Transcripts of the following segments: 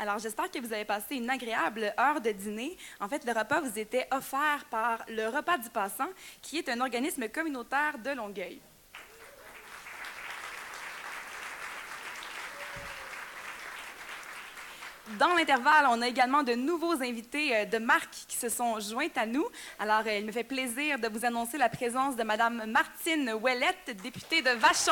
Alors, j'espère que vous avez passé une agréable heure de dîner. En fait, le repas vous était offert par le Repas du Passant, qui est un organisme communautaire de Longueuil. Dans l'intervalle, on a également de nouveaux invités de marque qui se sont joints à nous. Alors, il me fait plaisir de vous annoncer la présence de Mme Martine Ouellette, députée de Vachon.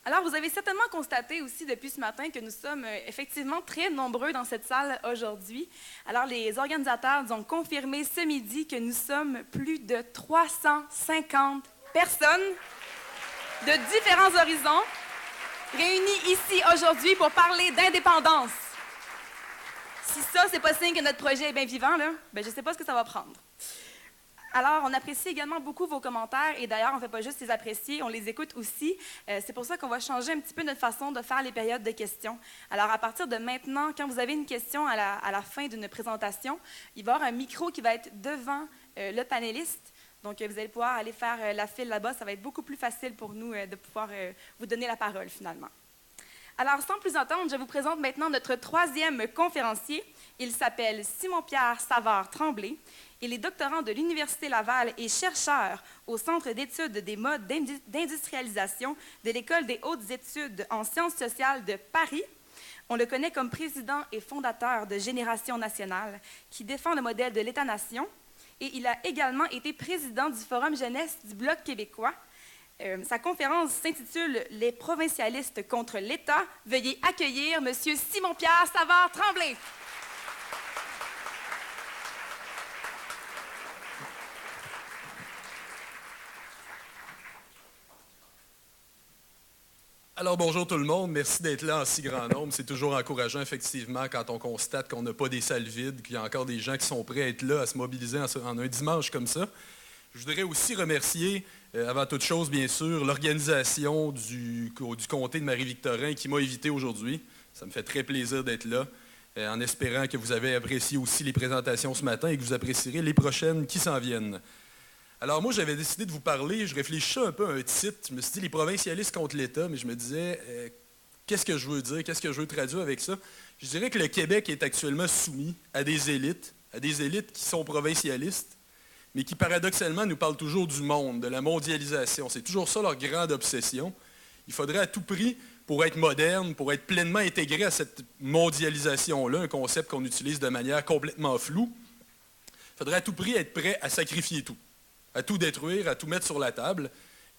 Alors, vous avez certainement constaté aussi depuis ce matin que nous sommes effectivement très nombreux dans cette salle aujourd'hui. Alors, les organisateurs nous ont confirmé ce midi que nous sommes plus de 350 personnes de différents horizons réunis ici aujourd'hui pour parler d'indépendance. Si ça, c'est pas signe que notre projet est bien vivant, là, je ne sais pas ce que ça va prendre. Alors, on apprécie également beaucoup vos commentaires et d'ailleurs, on ne fait pas juste les apprécier, on les écoute aussi. C'est pour ça qu'on va changer un petit peu notre façon de faire les périodes de questions. Alors, à partir de maintenant, quand vous avez une question à la fin d'une présentation, il va y avoir un micro qui va être devant le panéliste. Donc, vous allez pouvoir aller faire la file là-bas. Ça va être beaucoup plus facile pour nous de pouvoir vous donner la parole, finalement. Alors, sans plus attendre, je vous présente maintenant notre troisième conférencier. Il s'appelle Simon-Pierre Savard-Tremblay. Il est doctorant de l'Université Laval et chercheur au Centre d'études des modes d'industrialisation de l'École des hautes études en sciences sociales de Paris. On le connaît comme président et fondateur de Génération nationale, qui défend le modèle de l'État-nation. Et il a également été président du Forum jeunesse du Bloc québécois. Sa conférence s'intitule « Les provincialistes contre l'État ». Veuillez accueillir M. Simon-Pierre Savard-Tremblay. Alors, bonjour tout le monde. Merci d'être là en si grand nombre. C'est toujours encourageant, effectivement, quand on constate qu'on n'a pas des salles vides, qu'il y a encore des gens qui sont prêts à être là, à se mobiliser en un dimanche comme ça. Je voudrais aussi remercier, avant toute chose, bien sûr, l'organisation du comté de Marie-Victorin qui m'a invité aujourd'hui. Ça me fait très plaisir d'être là, en espérant que vous avez apprécié aussi les présentations ce matin et que vous apprécierez les prochaines qui s'en viennent. Alors moi, j'avais décidé de vous parler, je réfléchissais un peu à un titre, je me suis dit les provincialistes contre l'État, mais je me disais, qu'est-ce que je veux dire, qu'est-ce que je veux traduire avec ça? Je dirais que le Québec est actuellement soumis à des élites qui sont provincialistes, mais qui paradoxalement nous parlent toujours du monde, de la mondialisation. C'est toujours ça leur grande obsession. Il faudrait à tout prix, pour être moderne, pour être pleinement intégré à cette mondialisation-là, un concept qu'on utilise de manière complètement floue, il faudrait à tout prix être prêt à sacrifier tout. À tout détruire, à tout mettre sur la table,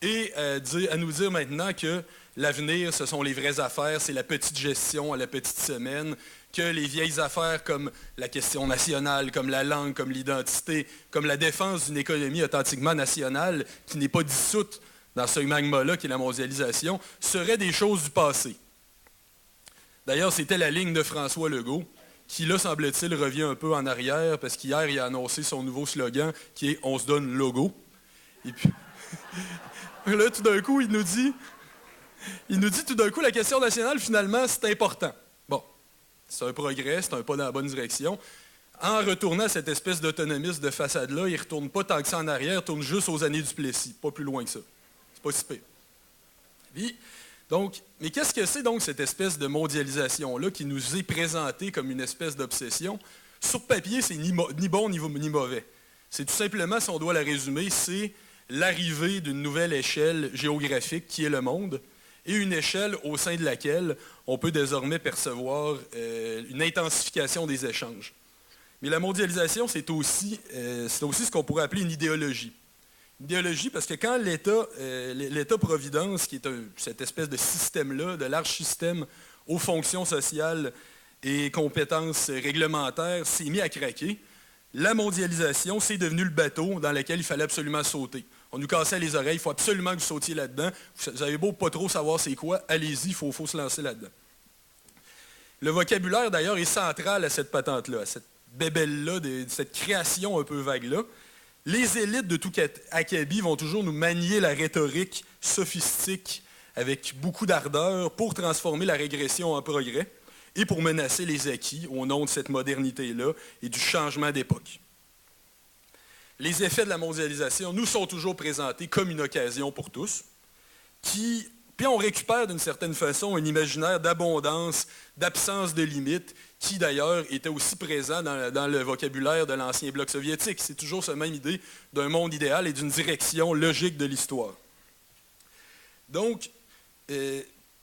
et à nous dire maintenant que l'avenir, ce sont les vraies affaires, c'est la petite gestion à la petite semaine, que les vieilles affaires comme la question nationale, comme la langue, comme l'identité, comme la défense d'une économie authentiquement nationale, qui n'est pas dissoute dans ce magma-là qui est la mondialisation, seraient des choses du passé. D'ailleurs, c'était la ligne de François Legault, qui, là, semble-t-il, revient un peu en arrière, parce qu'hier, il a annoncé son nouveau slogan, qui est « On se donne logo ». Et puis, là, tout d'un coup, il nous dit tout d'un coup, la question nationale, finalement, c'est important. Bon, c'est un progrès, c'est un pas dans la bonne direction. En retournant à cette espèce d'autonomisme de façade-là, il ne retourne pas tant que ça en arrière, il tourne juste aux années du Plessis, pas plus loin que ça. C'est pas si pire. Puis, donc, mais qu'est-ce que c'est donc cette espèce de mondialisation-là qui nous est présentée comme une espèce d'obsession? Sur papier, c'est ni bon ni mauvais. C'est tout simplement, si on doit la résumer, c'est l'arrivée d'une nouvelle échelle géographique qui est le monde et une échelle au sein de laquelle on peut désormais percevoir une intensification des échanges. Mais la mondialisation, c'est aussi ce qu'on pourrait appeler une idéologie. Idéologie, parce que quand l'État-providence, qui est cette espèce de système-là, de large système aux fonctions sociales et compétences réglementaires, s'est mis à craquer, la mondialisation, c'est devenu le bateau dans lequel il fallait absolument sauter. On nous cassait les oreilles, il faut absolument que vous sautiez là-dedans. Vous avez beau pas trop savoir c'est quoi, allez-y, il faut se lancer là-dedans. Le vocabulaire, d'ailleurs, est central à cette patente-là, à cette bébelle-là, cette création un peu vague-là. Les élites de tout acabit vont toujours nous manier la rhétorique sophistique avec beaucoup d'ardeur pour transformer la régression en progrès et pour menacer les acquis au nom de cette modernité-là et du changement d'époque. Les effets de la mondialisation nous sont toujours présentés comme une occasion pour tous, Puis on récupère d'une certaine façon un imaginaire d'abondance, d'absence de limites, qui d'ailleurs était aussi présent dans le vocabulaire de l'ancien bloc soviétique. C'est toujours cette même idée d'un monde idéal et d'une direction logique de l'histoire. Donc,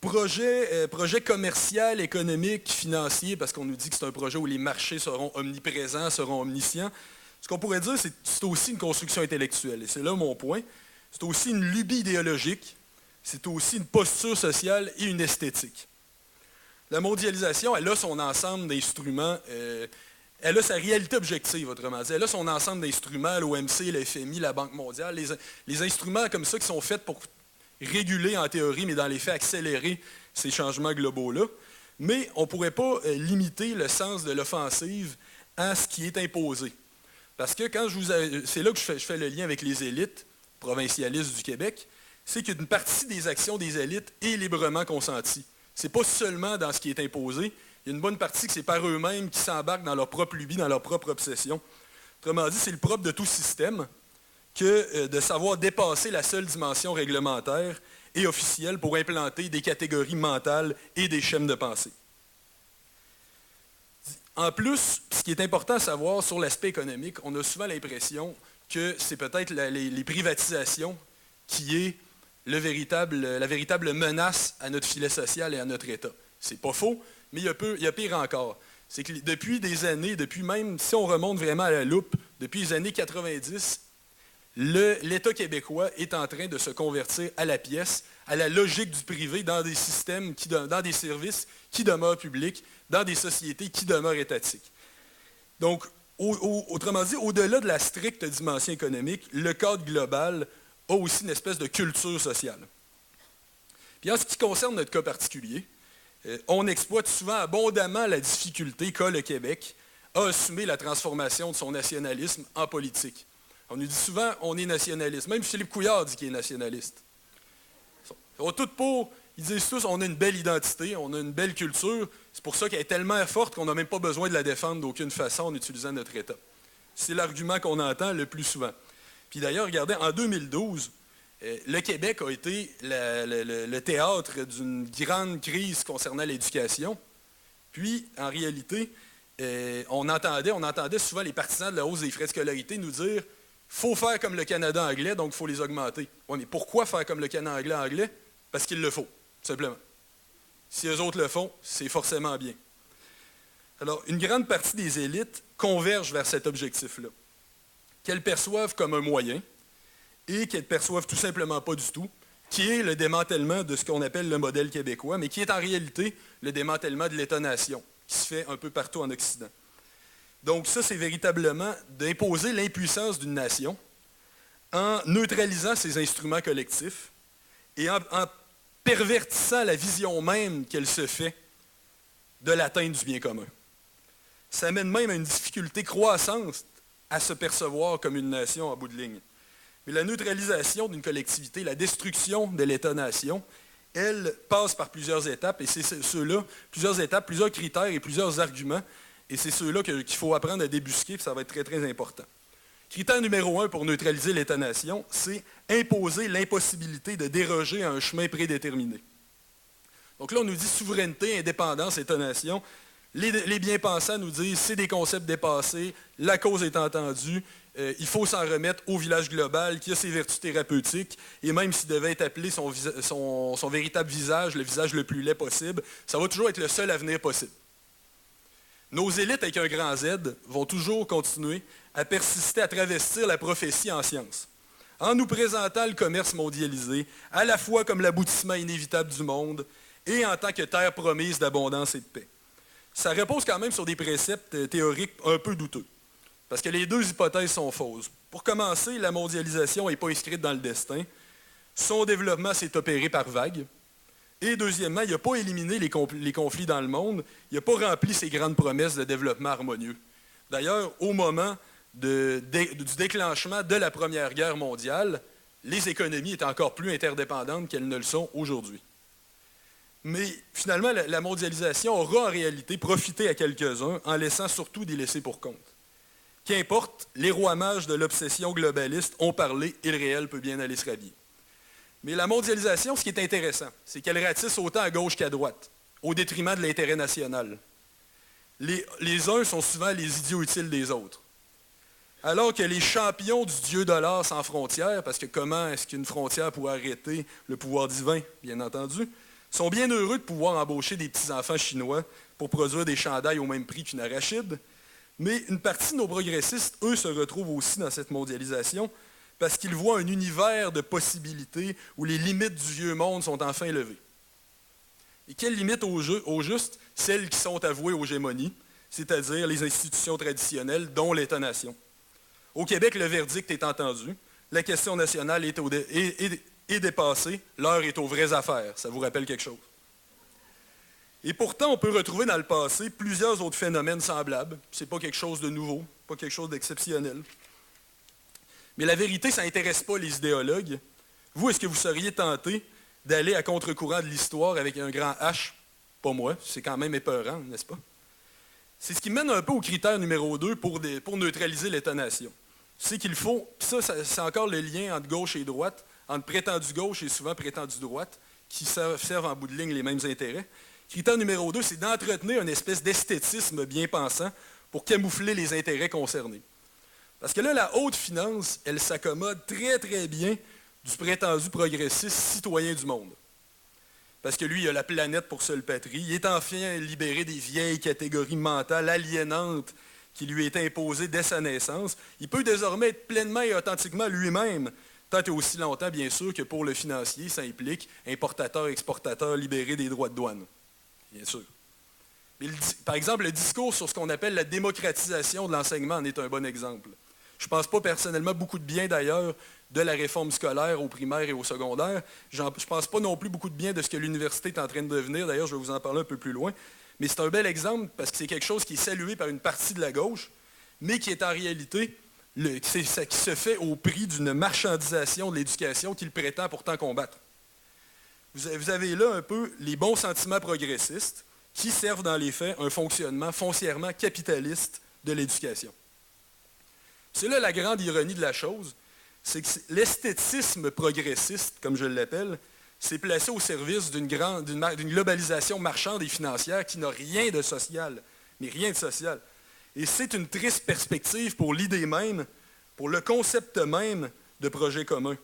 projet commercial, économique, financier, parce qu'on nous dit que c'est un projet où les marchés seront omniprésents, seront omniscients. Ce qu'on pourrait dire, c'est aussi une construction intellectuelle. Et c'est là mon point. C'est aussi une lubie idéologique. C'est aussi une posture sociale et une esthétique. La mondialisation, elle a son ensemble d'instruments, elle a sa réalité objective, autrement dit. Elle a son ensemble d'instruments, l'OMC, le FMI, la Banque mondiale, les instruments comme ça qui sont faits pour réguler en théorie, mais dans les faits accélérer ces changements globaux-là. Mais on ne pourrait pas limiter le sens de l'offensive à ce qui est imposé. Parce que c'est là que je fais le lien avec les élites provincialistes du Québec, c'est qu'une partie des actions des élites est librement consentie. Ce n'est pas seulement dans ce qui est imposé, il y a une bonne partie que c'est par eux-mêmes qui s'embarquent dans leur propre lubie, dans leur propre obsession. Autrement dit, c'est le propre de tout système que de savoir dépasser la seule dimension réglementaire et officielle pour implanter des catégories mentales et des schèmes de pensée. En plus, ce qui est important à savoir sur l'aspect économique, on a souvent l'impression que c'est peut-être les privatisations qui est la véritable menace à notre filet social et à notre État. C'est pas faux, mais il y a pire encore. C'est que depuis des années, depuis même, si on remonte vraiment à la loupe, depuis les années 90, l'État québécois est en train de se convertir à la pièce, à la logique du privé, dans des systèmes, dans des services qui demeurent publics, dans des sociétés qui demeurent étatiques. Donc, autrement dit, au-delà de la stricte dimension économique, le cadre global a aussi une espèce de culture sociale. Puis en ce qui concerne notre cas particulier, on exploite souvent abondamment la difficulté qu'a le Québec à assumer la transformation de son nationalisme en politique. On nous dit souvent on est nationaliste. Même Philippe Couillard dit qu'il est nationaliste. Ils disent tous on a une belle identité, on a une belle culture. C'est pour ça qu'elle est tellement forte qu'on n'a même pas besoin de la défendre d'aucune façon en utilisant notre État. C'est l'argument qu'on entend le plus souvent. Puis d'ailleurs, regardez, en 2012, le Québec a été le théâtre d'une grande crise concernant l'éducation. Puis, en réalité, on entendait souvent les partisans de la hausse des frais de scolarité nous dire « faut faire comme le Canada anglais, donc il faut les augmenter ». Oui, mais pourquoi faire comme le Canada anglais? Parce qu'il le faut, tout simplement. Si eux autres le font, c'est forcément bien. Alors, une grande partie des élites convergent vers cet objectif-là, qu'elles perçoivent comme un moyen et qu'elles ne perçoivent tout simplement pas du tout, qui est le démantèlement de ce qu'on appelle le modèle québécois, mais qui est en réalité le démantèlement de l'État-nation, qui se fait un peu partout en Occident. Donc ça, c'est véritablement d'imposer l'impuissance d'une nation en neutralisant ses instruments collectifs et en pervertissant la vision même qu'elle se fait de l'atteinte du bien commun. Ça amène même à une difficulté croissante à se percevoir comme une nation en bout de ligne. Mais la neutralisation d'une collectivité, la destruction de l'État-nation, elle passe par plusieurs étapes, et c'est ceux-là, plusieurs critères et plusieurs arguments, et c'est ceux-là qu'il faut apprendre à débusquer, puis ça va être très, très important. Critère numéro 1 pour neutraliser l'État-nation, c'est imposer l'impossibilité de déroger à un chemin prédéterminé. Donc là, on nous dit souveraineté, indépendance, État-nation. Les bien-pensants nous disent c'est des concepts dépassés, la cause est entendue, il faut s'en remettre au village global qui a ses vertus thérapeutiques, et même s'il devait être appelé son véritable visage, le visage le plus laid possible, ça va toujours être le seul avenir possible. Nos élites avec un grand Z vont toujours continuer à persister à travestir la prophétie en science, en nous présentant le commerce mondialisé, à la fois comme l'aboutissement inévitable du monde, et en tant que terre promise d'abondance et de paix. Ça repose quand même sur des préceptes théoriques un peu douteux, parce que les deux hypothèses sont fausses. Pour commencer, la mondialisation n'est pas inscrite dans le destin. Son développement s'est opéré par vagues. Et deuxièmement, il n'a pas éliminé les conflits dans le monde, il n'a pas rempli ses grandes promesses de développement harmonieux. D'ailleurs, au moment du déclenchement de la Première Guerre mondiale, les économies étaient encore plus interdépendantes qu'elles ne le sont aujourd'hui. Mais finalement, la mondialisation aura en réalité profité à quelques-uns en laissant surtout des laissés pour compte. Qu'importe, les rois mages de l'obsession globaliste ont parlé et le réel peut bien aller se rhabiller. Mais la mondialisation, ce qui est intéressant, c'est qu'elle ratisse autant à gauche qu'à droite, au détriment de l'intérêt national. Les uns sont souvent les idiots utiles des autres. Alors que les champions du dieu dollar sans frontières, parce que comment est-ce qu'une frontière pourrait arrêter le pouvoir divin, bien entendu, sont bien heureux de pouvoir embaucher des petits-enfants chinois pour produire des chandails au même prix qu'une arachide. Mais une partie de nos progressistes, eux, se retrouvent aussi dans cette mondialisation parce qu'ils voient un univers de possibilités où les limites du vieux monde sont enfin levées. Et quelles limites au juste? Celles qui sont avouées aux gémonies, c'est-à-dire les institutions traditionnelles, dont l'État-nation. Au Québec, le verdict est entendu. La question nationale est dépassée. L'heure est aux vraies affaires. Ça vous rappelle quelque chose? Et pourtant, on peut retrouver dans le passé plusieurs autres phénomènes semblables. Ce n'est pas quelque chose de nouveau, pas quelque chose d'exceptionnel. Mais la vérité, ça n'intéresse pas les idéologues. Vous, est-ce que vous seriez tenté d'aller à contre-courant de l'histoire avec un grand H? Pas moi, c'est quand même épeurant, n'est-ce pas? C'est ce qui mène un peu au critère numéro 2 pour neutraliser l'État-nation. C'est qu'il faut, ça c'est encore le lien entre gauche et droite, entre prétendu gauche et souvent prétendu droite, qui servent en bout de ligne les mêmes intérêts. Critère numéro 2, c'est d'entretenir une espèce d'esthétisme bien pensant pour camoufler les intérêts concernés. Parce que là, la haute finance, elle s'accommode très, très bien du prétendu progressiste citoyen du monde. Parce que lui, il a la planète pour seule patrie. Il est enfin libéré des vieilles catégories mentales aliénantes qui lui étaient imposées dès sa naissance. Il peut désormais être pleinement et authentiquement lui-même, tant et aussi longtemps, bien sûr, que pour le financier, ça implique importateur-exportateur libéré des droits de douane. Bien sûr. Mais par exemple, le discours sur ce qu'on appelle la démocratisation de l'enseignement en est un bon exemple. Je ne pense pas personnellement beaucoup de bien d'ailleurs de la réforme scolaire au primaire et au secondaire. Je ne pense pas non plus beaucoup de bien de ce que l'université est en train de devenir. D'ailleurs, je vais vous en parler un peu plus loin. Mais c'est un bel exemple parce que c'est quelque chose qui est salué par une partie de la gauche, mais qui est en réalité, qui se fait au prix d'une marchandisation de l'éducation qu'il prétend pourtant combattre. Vous avez là un peu les bons sentiments progressistes qui servent dans les faits un fonctionnement foncièrement capitaliste de l'éducation. C'est là la grande ironie de la chose, c'est que l'esthétisme progressiste, comme je l'appelle, s'est placé au service d'une globalisation marchande et financière qui n'a rien de social, mais rien de social. Et c'est une triste perspective pour l'idée même, pour le concept même de projet commun.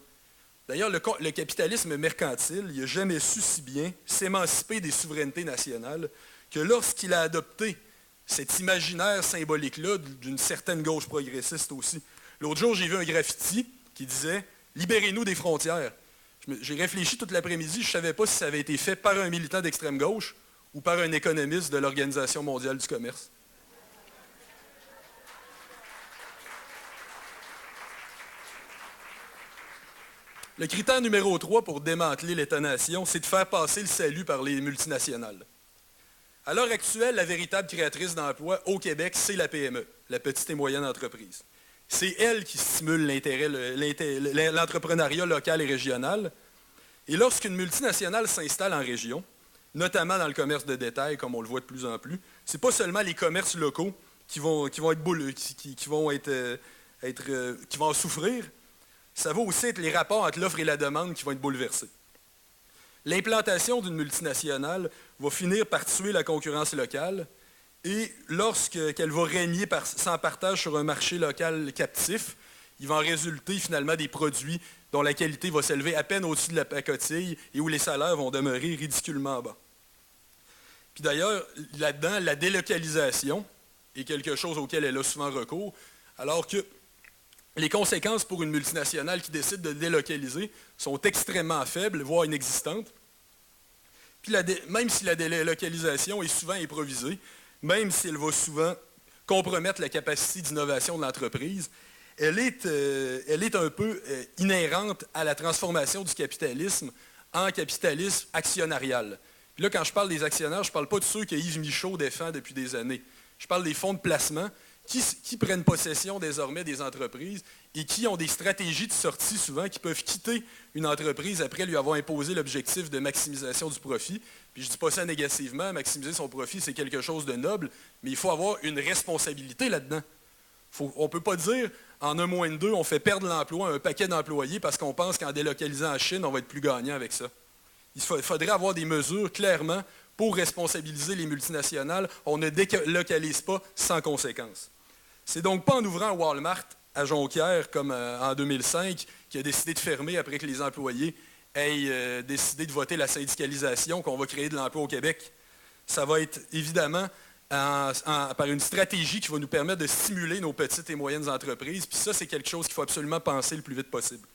D'ailleurs, le capitalisme mercantile n'a jamais su si bien s'émanciper des souverainetés nationales que lorsqu'il a adopté cet imaginaire symbolique-là d'une certaine gauche progressiste aussi. L'autre jour, j'ai vu un graffiti qui disait « Libérez-nous des frontières ». J'ai réfléchi toute l'après-midi, je ne savais pas si ça avait été fait par un militant d'extrême gauche ou par un économiste de l'Organisation mondiale du commerce. Le critère numéro 3 pour démanteler l'État-nation, c'est de faire passer le salut par les multinationales. À l'heure actuelle, la véritable créatrice d'emplois au Québec, c'est la PME, la petite et moyenne entreprise. C'est elle qui stimule l'entrepreneuriat local et régional. Et lorsqu'une multinationale s'installe en région, notamment dans le commerce de détail, comme on le voit de plus en plus, ce n'est pas seulement les commerces locaux qui vont en souffrir, ça va aussi être les rapports entre l'offre et la demande qui vont être bouleversés. L'implantation d'une multinationale va finir par tuer la concurrence locale et lorsqu'elle va régner sans partage sur un marché local captif, il va en résulter finalement des produits dont la qualité va s'élever à peine au-dessus de la pacotille et où les salaires vont demeurer ridiculement bas. Puis d'ailleurs, là-dedans, la délocalisation est quelque chose auquel elle a souvent recours, alors que les conséquences pour une multinationale qui décide de délocaliser sont extrêmement faibles, voire inexistantes. Puis même si la délocalisation est souvent improvisée, même si elle va souvent compromettre la capacité d'innovation de l'entreprise, elle est un peu inhérente à la transformation du capitalisme en capitalisme actionnarial. Puis là, quand je parle des actionnaires, je ne parle pas de ceux que Yves Michaud défend depuis des années. Je parle des fonds de placement qui prennent possession désormais des entreprises et qui ont des stratégies de sortie souvent, qui peuvent quitter une entreprise après lui avoir imposé l'objectif de maximisation du profit. Puis je ne dis pas ça négativement, maximiser son profit, c'est quelque chose de noble, mais il faut avoir une responsabilité là-dedans. On ne peut pas dire, En un moins de deux, on fait perdre l'emploi à un paquet d'employés parce qu'on pense qu'en délocalisant en Chine, on va être plus gagnant avec ça. Il faudrait avoir des mesures, clairement, pour responsabiliser les multinationales. On ne délocalise pas sans conséquence. C'est donc pas en ouvrant Walmart à Jonquière, comme en 2005, qui a décidé de fermer après que les employés aient décidé de voter la syndicalisation, qu'on va créer de l'emploi au Québec. Ça va être évidemment par une stratégie qui va nous permettre de stimuler nos petites et moyennes entreprises. Puis ça, c'est quelque chose qu'il faut absolument penser le plus vite possible.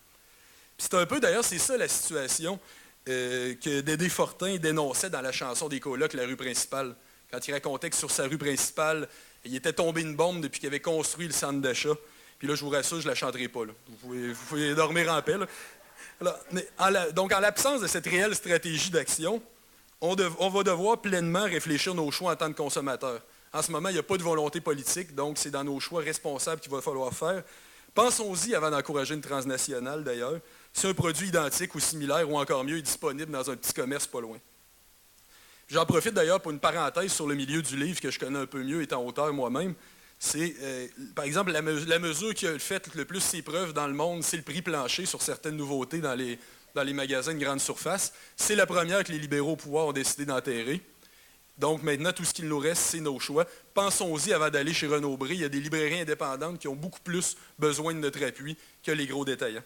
Puis c'est un peu, d'ailleurs, c'est ça la situation que Dédé Fortin dénonçait dans la chanson des colocs, La rue principale. Quand il racontait que sur sa rue principale, il était tombé une bombe depuis qu'il avait construit le centre d'achat. Puis là, je vous rassure, je ne la chanterai pas. Là. Vous pouvez dormir en paix. Là. Alors, donc, en l'absence de cette réelle stratégie d'action, on va devoir pleinement réfléchir nos choix en tant que consommateurs. En ce moment, il n'y a pas de volonté politique, donc c'est dans nos choix responsables qu'il va falloir faire. Pensons-y avant d'encourager une transnationale, d'ailleurs, si un produit identique ou similaire, ou encore mieux, est disponible dans un petit commerce pas loin. J'en profite d'ailleurs pour une parenthèse sur le milieu du livre que je connais un peu mieux, étant auteur moi-même. C'est, par exemple, la mesure qui a fait le plus ses preuves dans le monde, c'est le prix plancher sur certaines nouveautés dans les magasins de grande surface. C'est la première que les libéraux au pouvoir ont décidé d'enterrer. Donc maintenant, tout ce qu'il nous reste, c'est nos choix. Pensons-y avant d'aller chez Renaud-Bré. Il y a des librairies indépendantes qui ont beaucoup plus besoin de notre appui que les gros détaillants.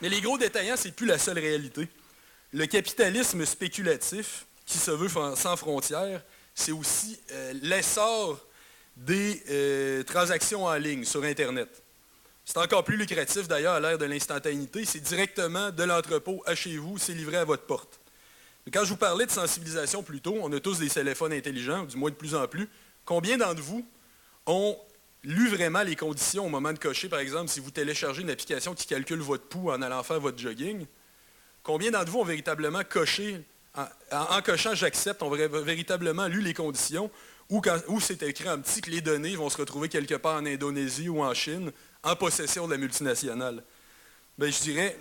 Mais les gros détaillants, ce n'est plus la seule réalité. Le capitalisme spéculatif, qui se veut sans frontières, c'est aussi l'essor des transactions en ligne sur Internet. C'est encore plus lucratif d'ailleurs à l'ère de l'instantanéité. C'est directement de l'entrepôt à chez vous, c'est livré à votre porte. Mais quand je vous parlais de sensibilisation plus tôt, on a tous des téléphones intelligents, du moins de plus en plus. Combien d'entre vous ont lu vraiment les conditions au moment de cocher, par exemple, si vous téléchargez une application qui calcule votre pouls en allant faire votre jogging? Combien d'entre vous ont véritablement coché, en cochant « j'accepte », ont véritablement lu les conditions, ou c'est écrit en petit que les données vont se retrouver quelque part en Indonésie ou en Chine, en possession de la multinationale? Bien, je dirais,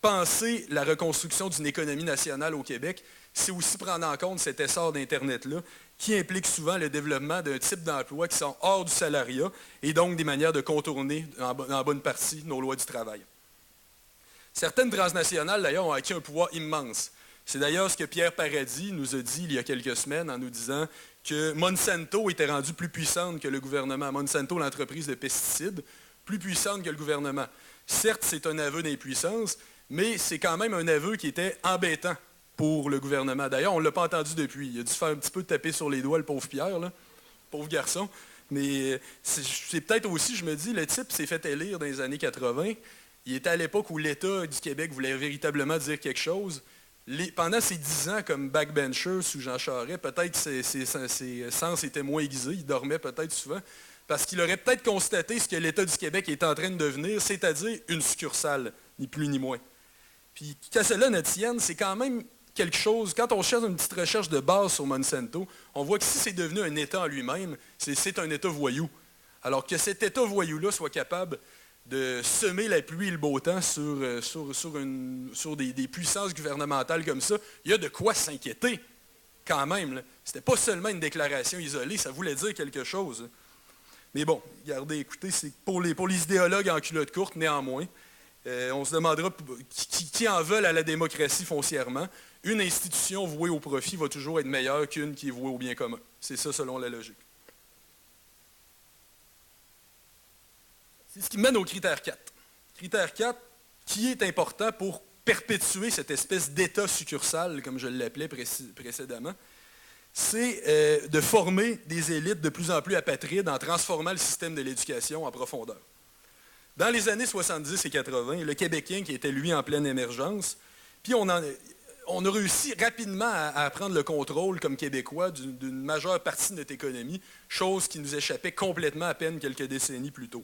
penser la reconstruction d'une économie nationale au Québec, c'est aussi prendre en compte cet essor d'Internet-là, qui implique souvent le développement d'un type d'emploi qui sont hors du salariat et donc des manières de contourner en bonne partie nos lois du travail. Certaines transnationales, d'ailleurs, ont acquis un pouvoir immense. C'est d'ailleurs ce que Pierre Paradis nous a dit il y a quelques semaines en nous disant que Monsanto était rendue plus puissante que le gouvernement. Monsanto, l'entreprise de pesticides, plus puissante que le gouvernement. Certes, c'est un aveu d'impuissance, mais c'est quand même un aveu qui était embêtant pour le gouvernement. D'ailleurs, on ne l'a pas entendu depuis. Il a dû se faire un petit peu taper sur les doigts, le pauvre Pierre, là. Pauvre garçon. Mais c'est peut-être aussi, je me dis, le type s'est fait élire dans les années 80. Il était à l'époque où l'État du Québec voulait véritablement dire quelque chose. Pendant ces 10 ans, comme backbencher sous Jean Charest, peut-être ses sens étaient moins aiguisés. Il dormait peut-être souvent. Parce qu'il aurait peut-être constaté ce que l'État du Québec est en train de devenir, c'est-à-dire une succursale, ni plus ni moins. Puis qu'à cela ne tienne, c'est quand même quelque chose, quand on cherche une petite recherche de base sur Monsanto, on voit que si c'est devenu un État en lui-même, c'est un État voyou. Alors que cet État voyou-là soit capable de semer la pluie et le beau temps sur des puissances gouvernementales comme ça, il y a de quoi s'inquiéter, quand même. Ce n'était pas seulement une déclaration isolée, ça voulait dire quelque chose. Mais bon, regardez, écoutez, c'est pour les idéologues en culotte courte, néanmoins, on se demandera qui en veulent à la démocratie foncièrement. Une institution vouée au profit va toujours être meilleure qu'une qui est vouée au bien commun. C'est ça selon la logique. C'est ce qui mène au critère 4. Critère 4, qui est important pour perpétuer cette espèce d'état succursal, comme je l'appelais précédemment, c'est de former des élites de plus en plus apatrides en transformant le système de l'éducation en profondeur. Dans les années 70 et 80, le Québécois qui était, lui, en pleine émergence, puis on a réussi rapidement à prendre le contrôle, comme Québécois, d'une majeure partie de notre économie, chose qui nous échappait complètement à peine quelques décennies plus tôt.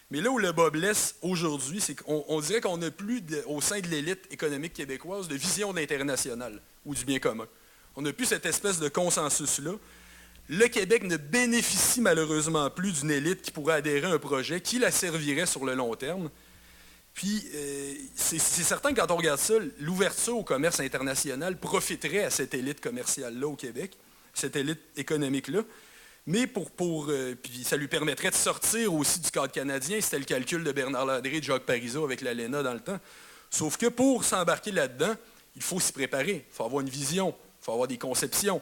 Mais là où le bas blesse aujourd'hui, c'est qu'on dirait qu'on n'a plus, au sein de l'élite économique québécoise, de vision d'international ou du bien commun. On n'a plus cette espèce de consensus-là. Le Québec ne bénéficie malheureusement plus d'une élite qui pourrait adhérer à un projet qui la servirait sur le long terme. Puis, c'est certain que quand on regarde ça, l'ouverture au commerce international profiterait à cette élite commerciale-là au Québec. cette élite économique-là. Mais puis ça lui permettrait de sortir aussi du cadre canadien. C'était le calcul de Bernard Landry et de Jacques Parizeau avec l'ALENA dans le temps. Sauf que pour s'embarquer là-dedans, il faut s'y préparer. Il faut avoir une vision, il faut avoir des conceptions.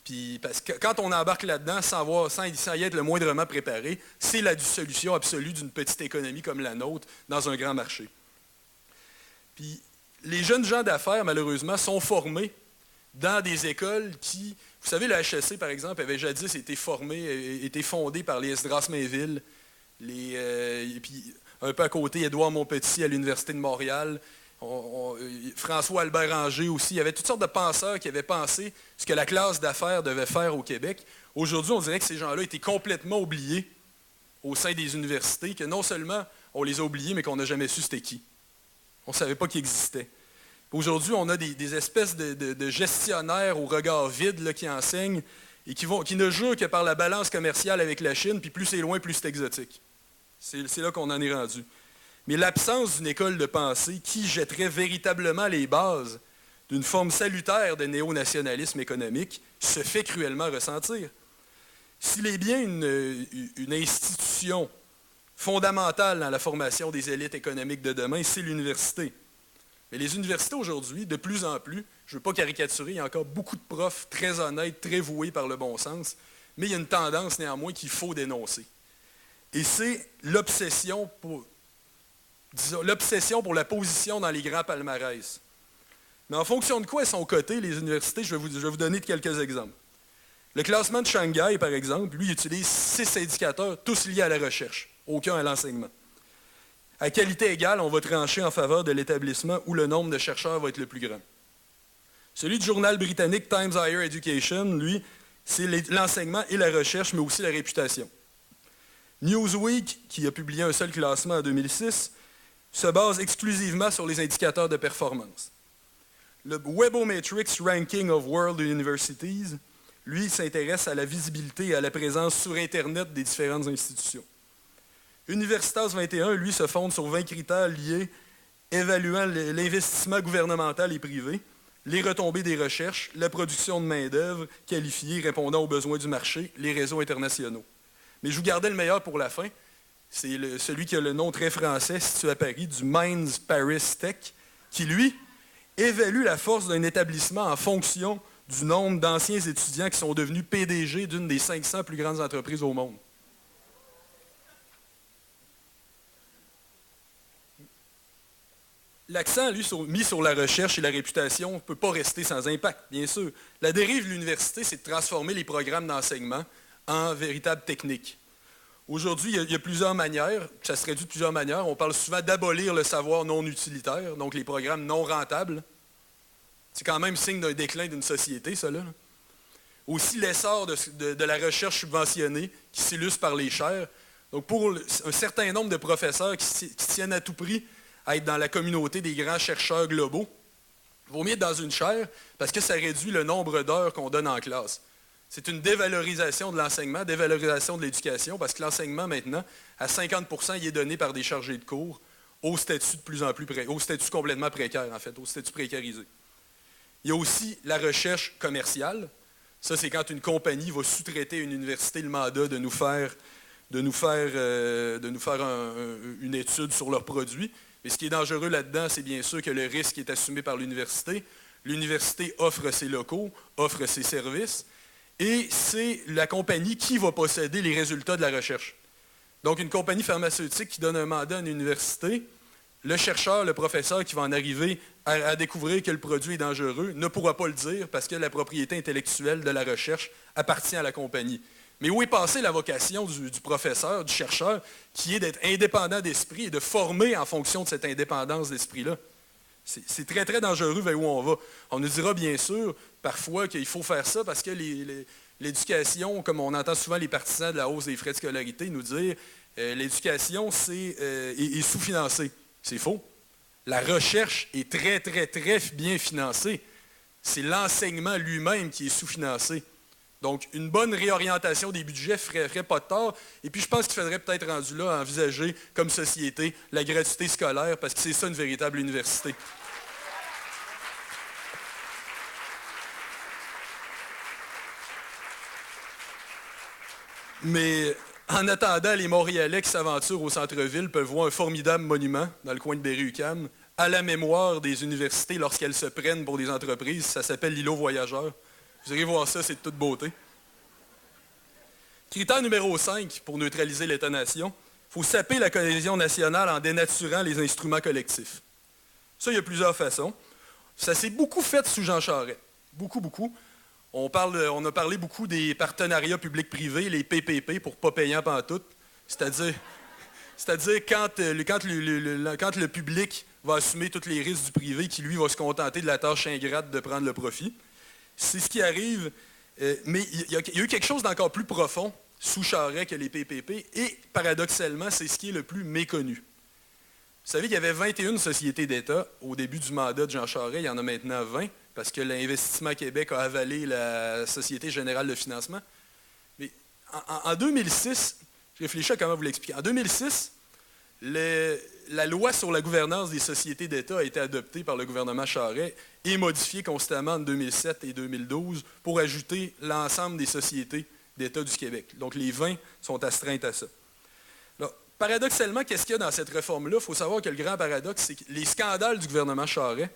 Puis, parce que quand on embarque là-dedans sans y être le moindrement préparé, c'est la dissolution absolue d'une petite économie comme la nôtre dans un grand marché. Puis, les jeunes gens d'affaires, malheureusement, sont formés dans des écoles qui... Vous savez, le HEC, par exemple, avait jadis été fondé par les Esdras Mainville, et puis un peu à côté, Édouard Montpetit à l'Université de Montréal, François-Albert Anger aussi. Il y avait toutes sortes de penseurs qui avaient pensé ce que la classe d'affaires devait faire au Québec. Aujourd'hui, on dirait que ces gens-là étaient complètement oubliés au sein des universités, que non seulement on les a oubliés, mais qu'on n'a jamais su c'était qui. On ne savait pas qu'ils existaient. Aujourd'hui, on a des espèces de gestionnaires au regard vide là, qui enseignent et qui ne jurent que par la balance commerciale avec la Chine, puis plus c'est loin, plus c'est exotique. C'est là qu'on en est rendu. Mais l'absence d'une école de pensée qui jetterait véritablement les bases d'une forme salutaire de néo-nationalisme économique se fait cruellement ressentir. S'il est bien une institution fondamentale dans la formation des élites économiques de demain, c'est l'université. Mais les universités aujourd'hui, de plus en plus, je ne veux pas caricaturer, il y a encore beaucoup de profs très honnêtes, très voués par le bon sens, mais il y a une tendance néanmoins qu'il faut dénoncer. Et c'est l'obsession pour la position dans les grands palmarès. Mais en fonction de quoi elles sont cotées, les universités, je vais vous donner quelques exemples. Le classement de Shanghai, par exemple, lui, utilise 6 indicateurs, tous liés à la recherche, aucun à l'enseignement. À qualité égale, on va trancher en faveur de l'établissement où le nombre de chercheurs va être le plus grand. Celui du journal britannique Times Higher Education, lui, c'est l'enseignement et la recherche, mais aussi la réputation. Newsweek, qui a publié un seul classement en 2006, se base exclusivement sur les indicateurs de performance. Le Webometrics Ranking of World Universities, lui, s'intéresse à la visibilité et à la présence sur Internet des différentes institutions. Universitas 21, lui, se fonde sur 20 critères liés, évaluant l'investissement gouvernemental et privé, les retombées des recherches, la production de main-d'œuvre qualifiée répondant aux besoins du marché, les réseaux internationaux. Mais je vous gardais le meilleur pour la fin. C'est celui qui a le nom très français, situé à Paris, du Minds Paris Tech, qui, lui, évalue la force d'un établissement en fonction du nombre d'anciens étudiants qui sont devenus PDG d'une des 500 plus grandes entreprises au monde. L'accent, lui, mis sur la recherche et la réputation ne peut pas rester sans impact, bien sûr. La dérive de l'université, c'est de transformer les programmes d'enseignement en véritables techniques. Aujourd'hui, il y a plusieurs manières, ça se réduit de plusieurs manières. On parle souvent d'abolir le savoir non utilitaire, donc les programmes non rentables. C'est quand même signe d'un déclin d'une société, ça, là. Aussi l'essor de la recherche subventionnée, qui s'illustre par les chaires. Donc, pour un certain nombre de professeurs qui tiennent à tout prix à être dans la communauté des grands chercheurs globaux, il vaut mieux être dans une chaire parce que ça réduit le nombre d'heures qu'on donne en classe. C'est une dévalorisation de l'enseignement, dévalorisation de l'éducation, parce que l'enseignement, maintenant, à 50%, il est donné par des chargés de cours au statut de plus en plus au statut complètement précaire, en fait, au statut précarisé. Il y a aussi la recherche commerciale. Ça, c'est quand une compagnie va sous-traiter à une université le mandat de nous faire une étude sur leurs produits. Et ce qui est dangereux là-dedans, c'est bien sûr que le risque est assumé par l'université. L'université offre ses locaux, offre ses services, et c'est la compagnie qui va posséder les résultats de la recherche. Donc, une compagnie pharmaceutique qui donne un mandat à une université, le chercheur, le professeur qui va en arriver à découvrir que le produit est dangereux ne pourra pas le dire parce que la propriété intellectuelle de la recherche appartient à la compagnie. Mais où est passée la vocation du professeur, du chercheur, qui est d'être indépendant d'esprit et de former en fonction de cette indépendance d'esprit-là? C'est très, très dangereux vers où on va. On nous dira bien sûr, parfois, qu'il faut faire ça parce que l'éducation, comme on entend souvent les partisans de la hausse des frais de scolarité nous dire, l'éducation est sous-financée. C'est faux. La recherche est très, très, très bien financée. C'est l'enseignement lui-même qui est sous-financé. Donc, une bonne réorientation des budgets ferait pas de tort. Et puis, je pense qu'il faudrait peut-être, rendu là, envisager comme société la gratuité scolaire, parce que c'est ça une véritable université. Mais en attendant, les Montréalais qui s'aventurent au centre-ville peuvent voir un formidable monument dans le coin de Berry-UQAM à la mémoire des universités lorsqu'elles se prennent pour des entreprises. Ça s'appelle l'îlot voyageur. Vous irez voir ça, c'est de toute beauté. Critère numéro 5 pour neutraliser l'État-nation, il faut saper la cohésion nationale en dénaturant les instruments collectifs. Ça, il y a plusieurs façons. Ça s'est beaucoup fait sous Jean Charest. Beaucoup, beaucoup. On a parlé beaucoup des partenariats publics-privés, les PPP, pour pas payant pantoute. C'est-à-dire quand le public va assumer tous les risques du privé, qui lui va se contenter de la tâche ingrate de prendre le profit. C'est ce qui arrive, mais il y a eu quelque chose d'encore plus profond sous Charest que les PPP, et paradoxalement, c'est ce qui est le plus méconnu. Vous savez qu'il y avait 21 sociétés d'État au début du mandat de Jean Charest, il y en a maintenant 20, parce que l'Investissement Québec a avalé la Société générale de financement. Mais en 2006, je réfléchis à comment vous l'expliquer. En 2006, la loi sur la gouvernance des sociétés d'État a été adoptée par le gouvernement Charest et modifiée constamment en 2007 et 2012 pour ajouter l'ensemble des sociétés d'État du Québec. Donc les 20 sont astreintes à ça. Alors, paradoxalement, qu'est-ce qu'il y a dans cette réforme-là? Il faut savoir que le grand paradoxe, c'est que les scandales du gouvernement Charest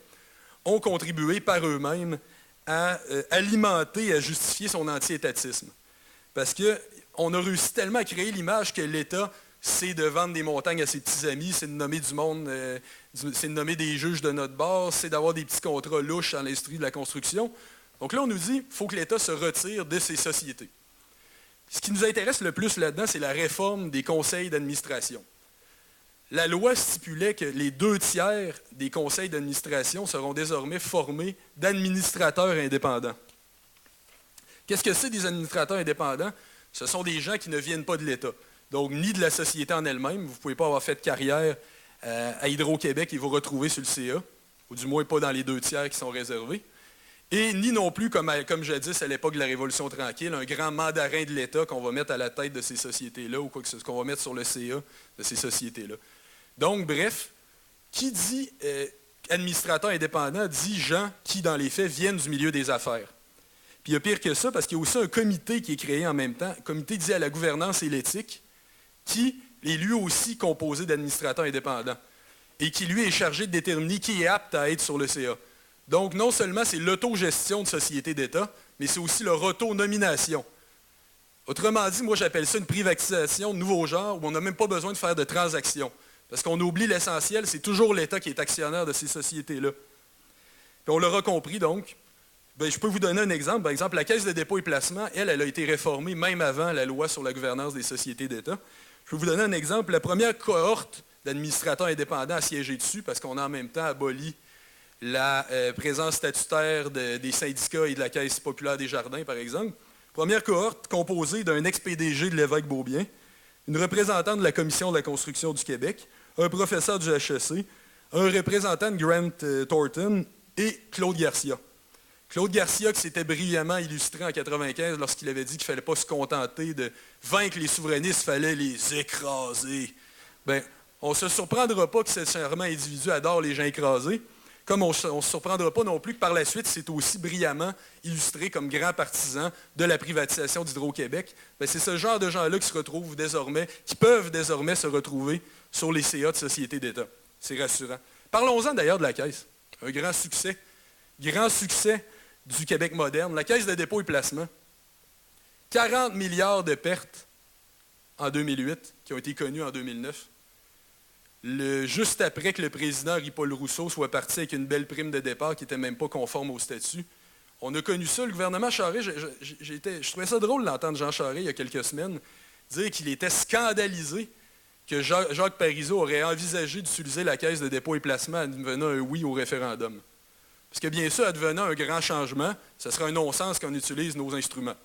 ont contribué par eux-mêmes à alimenter et à justifier son anti-étatisme. Parce qu'on a réussi tellement à créer l'image que l'État, c'est de vendre des montagnes à ses petits amis, c'est de nommer du monde, c'est de nommer des juges de notre bord, c'est d'avoir des petits contrats louches dans l'industrie de la construction. Donc là, on nous dit qu'il faut que l'État se retire de ces sociétés. Ce qui nous intéresse le plus là-dedans, c'est la réforme des conseils d'administration. La loi stipulait que les 2/3 des conseils d'administration seront désormais formés d'administrateurs indépendants. Qu'est-ce que c'est des administrateurs indépendants? Ce sont des gens qui ne viennent pas de l'État, donc ni de la société en elle-même. Vous ne pouvez pas avoir fait de carrière à Hydro-Québec et vous retrouver sur le CA, ou du moins pas dans les 2/3 qui sont réservés. Et ni non plus, comme jadis à l'époque de la Révolution tranquille, un grand mandarin de l'État qu'on va mettre à la tête de ces sociétés-là, ou quoi que ce soit, qu'on va mettre sur le CA de ces sociétés-là. Donc, bref, qui dit administrateur indépendant dit gens qui, dans les faits, viennent du milieu des affaires. Puis il y a pire que ça, parce qu'il y a aussi un comité qui est créé en même temps, un comité dédié à la gouvernance et l'éthique, qui est lui aussi composé d'administrateurs indépendants, et qui lui est chargé de déterminer qui est apte à être sur le CA. Donc, non seulement c'est l'autogestion de sociétés d'État, mais c'est aussi leur auto-nomination. Autrement dit, moi j'appelle ça une privatisation de nouveau genre, où on n'a même pas besoin de faire de transactions. Parce qu'on oublie l'essentiel, c'est toujours l'État qui est actionnaire de ces sociétés-là. Puis on l'aura compris donc. Je peux vous donner un exemple. Par exemple, la Caisse de dépôt et placement, elle a été réformée même avant la loi sur la gouvernance des sociétés d'État. Je peux vous donner un exemple. La première cohorte d'administrateurs indépendants a siégé dessus, parce qu'on a en même temps aboli la présence statutaire des syndicats et de la Caisse populaire des jardins, par exemple. Première cohorte composée d'un ex-PDG de l'évêque Beaubien, une représentante de la Commission de la construction du Québec, un professeur du HEC, un représentant de Grant Thornton et Claude Garcia. Claude Garcia qui s'était brillamment illustré en 1995 lorsqu'il avait dit qu'il ne fallait pas se contenter de vaincre les souverainistes, il fallait les écraser. Bien, on ne se surprendra pas que ce charmant individu adore les gens écrasés, comme on ne se surprendra pas non plus que par la suite, c'est aussi brillamment illustré comme grand partisan de la privatisation d'Hydro-Québec. C'est ce genre de gens-là qui se retrouvent désormais, qui peuvent désormais se retrouver sur les CA de sociétés d'État. C'est rassurant. Parlons-en d'ailleurs de la Caisse. Un grand succès du Québec moderne. La Caisse de dépôt et placement. 40 milliards de pertes en 2008, qui ont été connues en 2009. Juste après que le président Henri-Paul Rousseau soit parti avec une belle prime de départ qui n'était même pas conforme au statut. On a connu ça, le gouvernement Charest, je trouvais ça drôle d'entendre Jean Charest il y a quelques semaines dire qu'il était scandalisé que Jacques Parizeau aurait envisagé d'utiliser la Caisse de dépôt et placement advenant un oui au référendum. Parce que bien sûr, advenant un grand changement, ce serait un non-sens qu'on utilise nos instruments.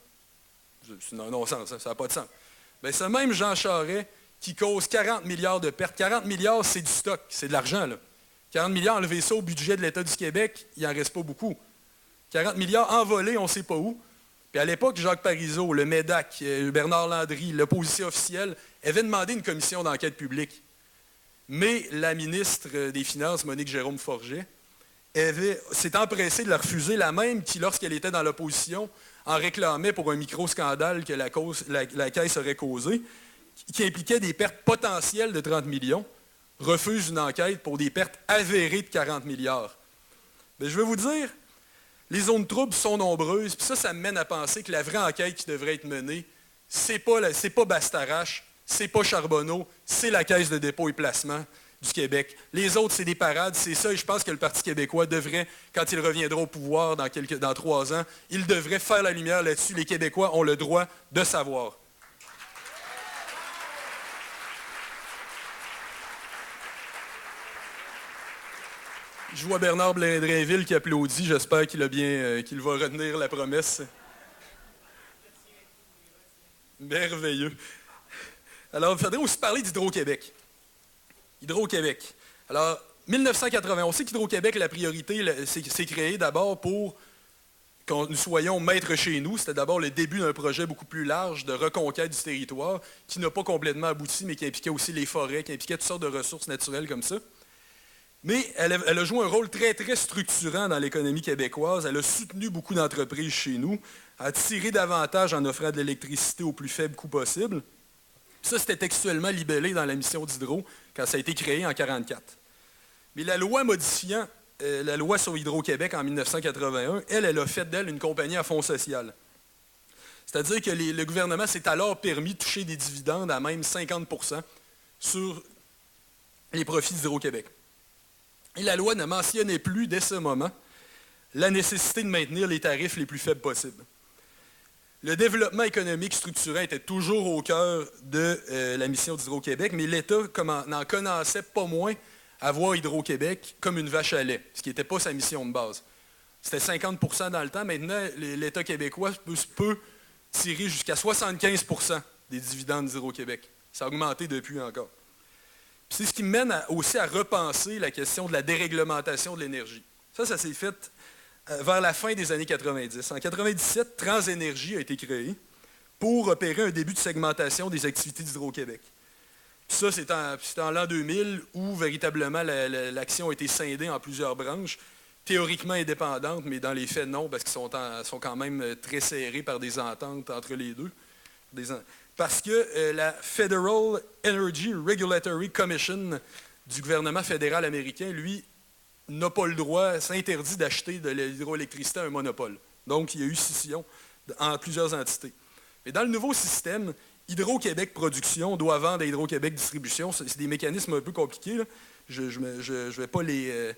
C'est un non-sens, ça n'a pas de sens. Bien, ce même Jean Charest qui cause 40 milliards de pertes. 40 milliards, c'est du stock, c'est de l'argent, là. 40 milliards, enlever ça au budget de l'État du Québec, il n'en reste pas beaucoup. 40 milliards envolés, on ne sait pas où. Puis à l'époque, Jacques Parizeau, le MEDAC, Bernard Landry, l'opposition officielle, avaient demandé une commission d'enquête publique. Mais la ministre des Finances, Monique Jérôme Forget, s'est empressée de la refuser, la même qui, lorsqu'elle était dans l'opposition, en réclamait pour un micro-scandale que la Caisse aurait causé, qui impliquait des pertes potentielles de 30 millions, refuse une enquête pour des pertes avérées de 40 milliards. Bien, je vais vous dire, les zones troubles sont nombreuses, puis ça me mène à penser que la vraie enquête qui devrait être menée, c'est pas Bastarache, c'est pas Charbonneau, c'est la Caisse de dépôt et placement du Québec. Les autres, c'est des parades, c'est ça, et je pense que le Parti québécois devrait, quand il reviendra au pouvoir dans 3 ans, il devrait faire la lumière là-dessus. Les Québécois ont le droit de savoir. Je vois Bernard Blainville qui applaudit. J'espère qu'il va retenir la promesse. Merveilleux. Alors, il faudrait aussi parler d'Hydro-Québec. Hydro-Québec. Alors, 1980, on sait qu'Hydro-Québec, la priorité, c'est créé d'abord pour que nous soyons maîtres chez nous. C'était d'abord le début d'un projet beaucoup plus large de reconquête du territoire qui n'a pas complètement abouti, mais qui impliquait aussi les forêts, qui impliquait toutes sortes de ressources naturelles comme ça. Mais elle a joué un rôle très, très structurant dans l'économie québécoise. Elle a soutenu beaucoup d'entreprises chez nous, a tiré davantage en offrant de l'électricité au plus faible coût possible. Ça, c'était textuellement libellé dans la mission d'Hydro quand ça a été créé en 1944. Mais la loi modifiant la loi sur Hydro-Québec en 1981, elle a fait d'elle une compagnie à fonds social. C'est-à-dire que le gouvernement s'est alors permis de toucher des dividendes à même 50 % sur les profits d'Hydro-Québec. Et la loi ne mentionnait plus, dès ce moment, la nécessité de maintenir les tarifs les plus faibles possibles. Le développement économique structurant était toujours au cœur de la mission d'Hydro-Québec, mais l'État n'en connaissait pas moins à voir Hydro-Québec comme une vache à lait, ce qui n'était pas sa mission de base. C'était 50 % dans le temps. Maintenant, l'État québécois peut tirer jusqu'à 75 % des dividendes d'Hydro-Québec. Ça a augmenté depuis encore. C'est ce qui me mène aussi à repenser la question de la déréglementation de l'énergie. Ça s'est fait vers la fin des années 90. En 1997, Transénergie a été créé pour opérer un début de segmentation des activités d'Hydro-Québec. Ça, c'est en l'an 2000 où véritablement l'action a été scindée en plusieurs branches, théoriquement indépendantes, mais dans les faits, non, parce qu'ils sont quand même très serrés par des ententes entre les deux. Parce que la Federal Energy Regulatory Commission du gouvernement fédéral américain, lui, n'a pas le droit, s'interdit d'acheter de l'hydroélectricité à un monopole. Donc, il y a eu scission en plusieurs entités. Mais dans le nouveau système, Hydro-Québec Production doit vendre à Hydro-Québec Distribution. C'est des mécanismes un peu compliqués, là. Je ne vais pas les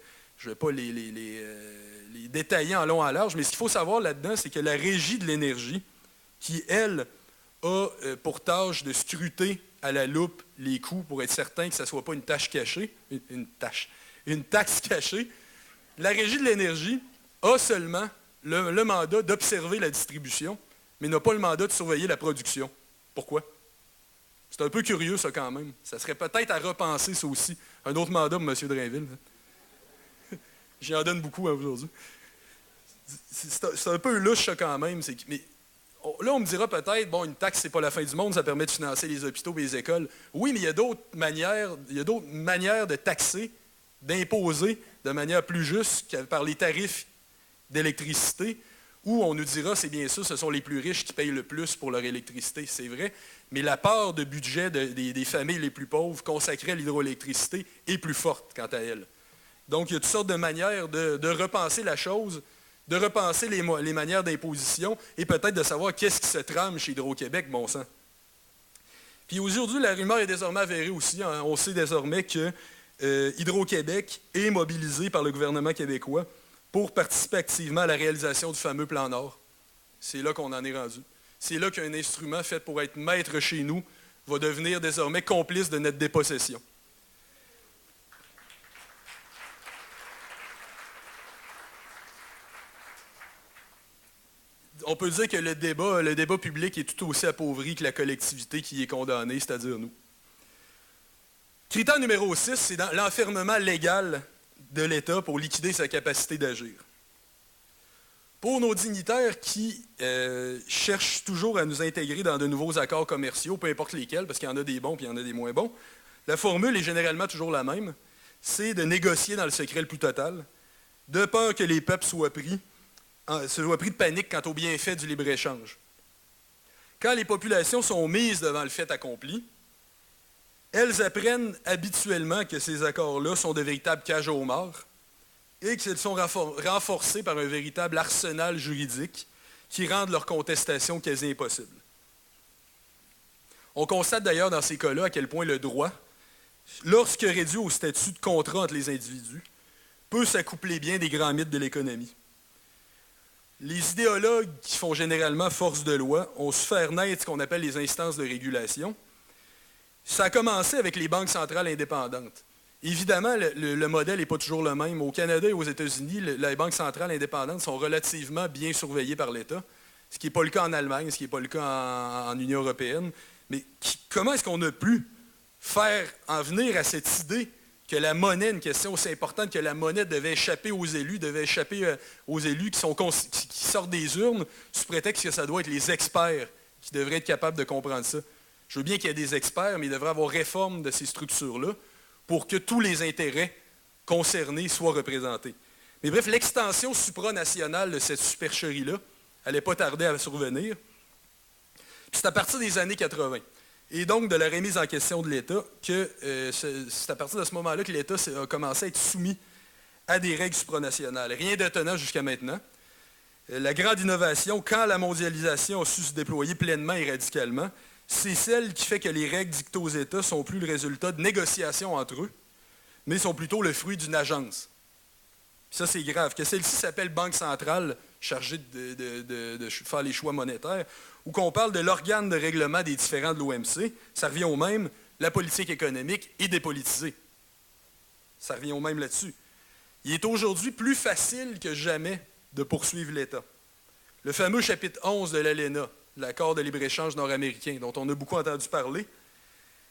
détailler en long et en large, mais ce qu'il faut savoir là-dedans, c'est que la Régie de l'énergie, qui, elle, a pour tâche de scruter à la loupe les coûts pour être certain que ce ne soit pas une taxe cachée, une taxe cachée, la Régie de l'énergie a seulement le mandat d'observer la distribution, mais n'a pas le mandat de surveiller la production. Pourquoi? C'est un peu curieux, ça, quand même. Ça serait peut-être à repenser, ça aussi. Un autre mandat pour M. Drainville. J'y en donne beaucoup aujourd'hui. C'est un peu louche, ça, quand même. Mais là, on me dira peut-être, bon, une taxe, c'est pas la fin du monde, ça permet de financer les hôpitaux et les écoles. Oui, mais il y a d'autres manières de taxer, d'imposer de manière plus juste par les tarifs d'électricité, où on nous dira, c'est bien sûr, ce sont les plus riches qui payent le plus pour leur électricité, c'est vrai, mais la part de budget des familles les plus pauvres consacrées à l'hydroélectricité est plus forte quant à elle. Donc, il y a toutes sortes de manières de repenser la chose, de repenser les manières d'imposition et peut-être de savoir qu'est-ce qui se trame chez Hydro-Québec, bon sang. Puis aujourd'hui, la rumeur est désormais avérée aussi. Hein, on sait désormais que Hydro-Québec est mobilisé par le gouvernement québécois pour participer activement à la réalisation du fameux Plan Nord. C'est là qu'on en est rendu. C'est là qu'un instrument fait pour être maître chez nous va devenir désormais complice de notre dépossession. On peut dire que le débat public est tout aussi appauvri que la collectivité qui est condamnée, c'est-à-dire nous. Critère numéro 6, c'est dans l'enfermement légal de l'État pour liquider sa capacité d'agir. Pour nos dignitaires qui cherchent toujours à nous intégrer dans de nouveaux accords commerciaux, peu importe lesquels, parce qu'il y en a des bons et il y en a des moins bons, la formule est généralement toujours la même, c'est de négocier dans le secret le plus total de peur que les peuples soient pris de panique quant aux bienfaits du libre-échange. Quand les populations sont mises devant le fait accompli, elles apprennent habituellement que ces accords-là sont de véritables cages aux morts et qu'ils sont renforcés par un véritable arsenal juridique qui rendent leur contestation quasi impossible. On constate d'ailleurs dans ces cas-là à quel point le droit, lorsque réduit au statut de contrat entre les individus, peut s'accoupler bien des grands mythes de l'économie. Les idéologues qui font généralement force de loi ont su faire naître ce qu'on appelle les instances de régulation. Ça a commencé avec les banques centrales indépendantes. Évidemment, le modèle n'est pas toujours le même. Au Canada et aux États-Unis, les banques centrales indépendantes sont relativement bien surveillées par l'État, ce qui n'est pas le cas en Allemagne, ce qui n'est pas le cas en Union européenne. Mais comment est-ce qu'on a pu faire en venir à cette idée que la monnaie, une question aussi importante, que la monnaie devait échapper aux élus qui sortent des urnes, sous prétexte que ça doit être les experts qui devraient être capables de comprendre ça. Je veux bien qu'il y ait des experts, mais il devrait y avoir réforme de ces structures-là pour que tous les intérêts concernés soient représentés. Mais bref, l'extension supranationale de cette supercherie-là, elle n'est pas tardée à survenir. Puis c'est à partir des années 80. Et donc de la remise en question de l'État que c'est à partir de ce moment-là que l'État a commencé à être soumis à des règles supranationales. Rien d'étonnant jusqu'à maintenant. La grande innovation, quand la mondialisation a su se déployer pleinement et radicalement, c'est celle qui fait que les règles dictées aux États ne sont plus le résultat de négociations entre eux, mais sont plutôt le fruit d'une agence. Puis ça, c'est grave. Que celle-ci s'appelle Banque centrale, chargée de faire les choix monétaires, ou qu'on parle de l'organe de règlement des différends de l'OMC, ça revient au même, la politique économique est dépolitisée. Ça revient au même là-dessus. Il est aujourd'hui plus facile que jamais de poursuivre l'État. Le fameux chapitre 11 de l'ALENA, l'accord de libre-échange nord-américain, dont on a beaucoup entendu parler,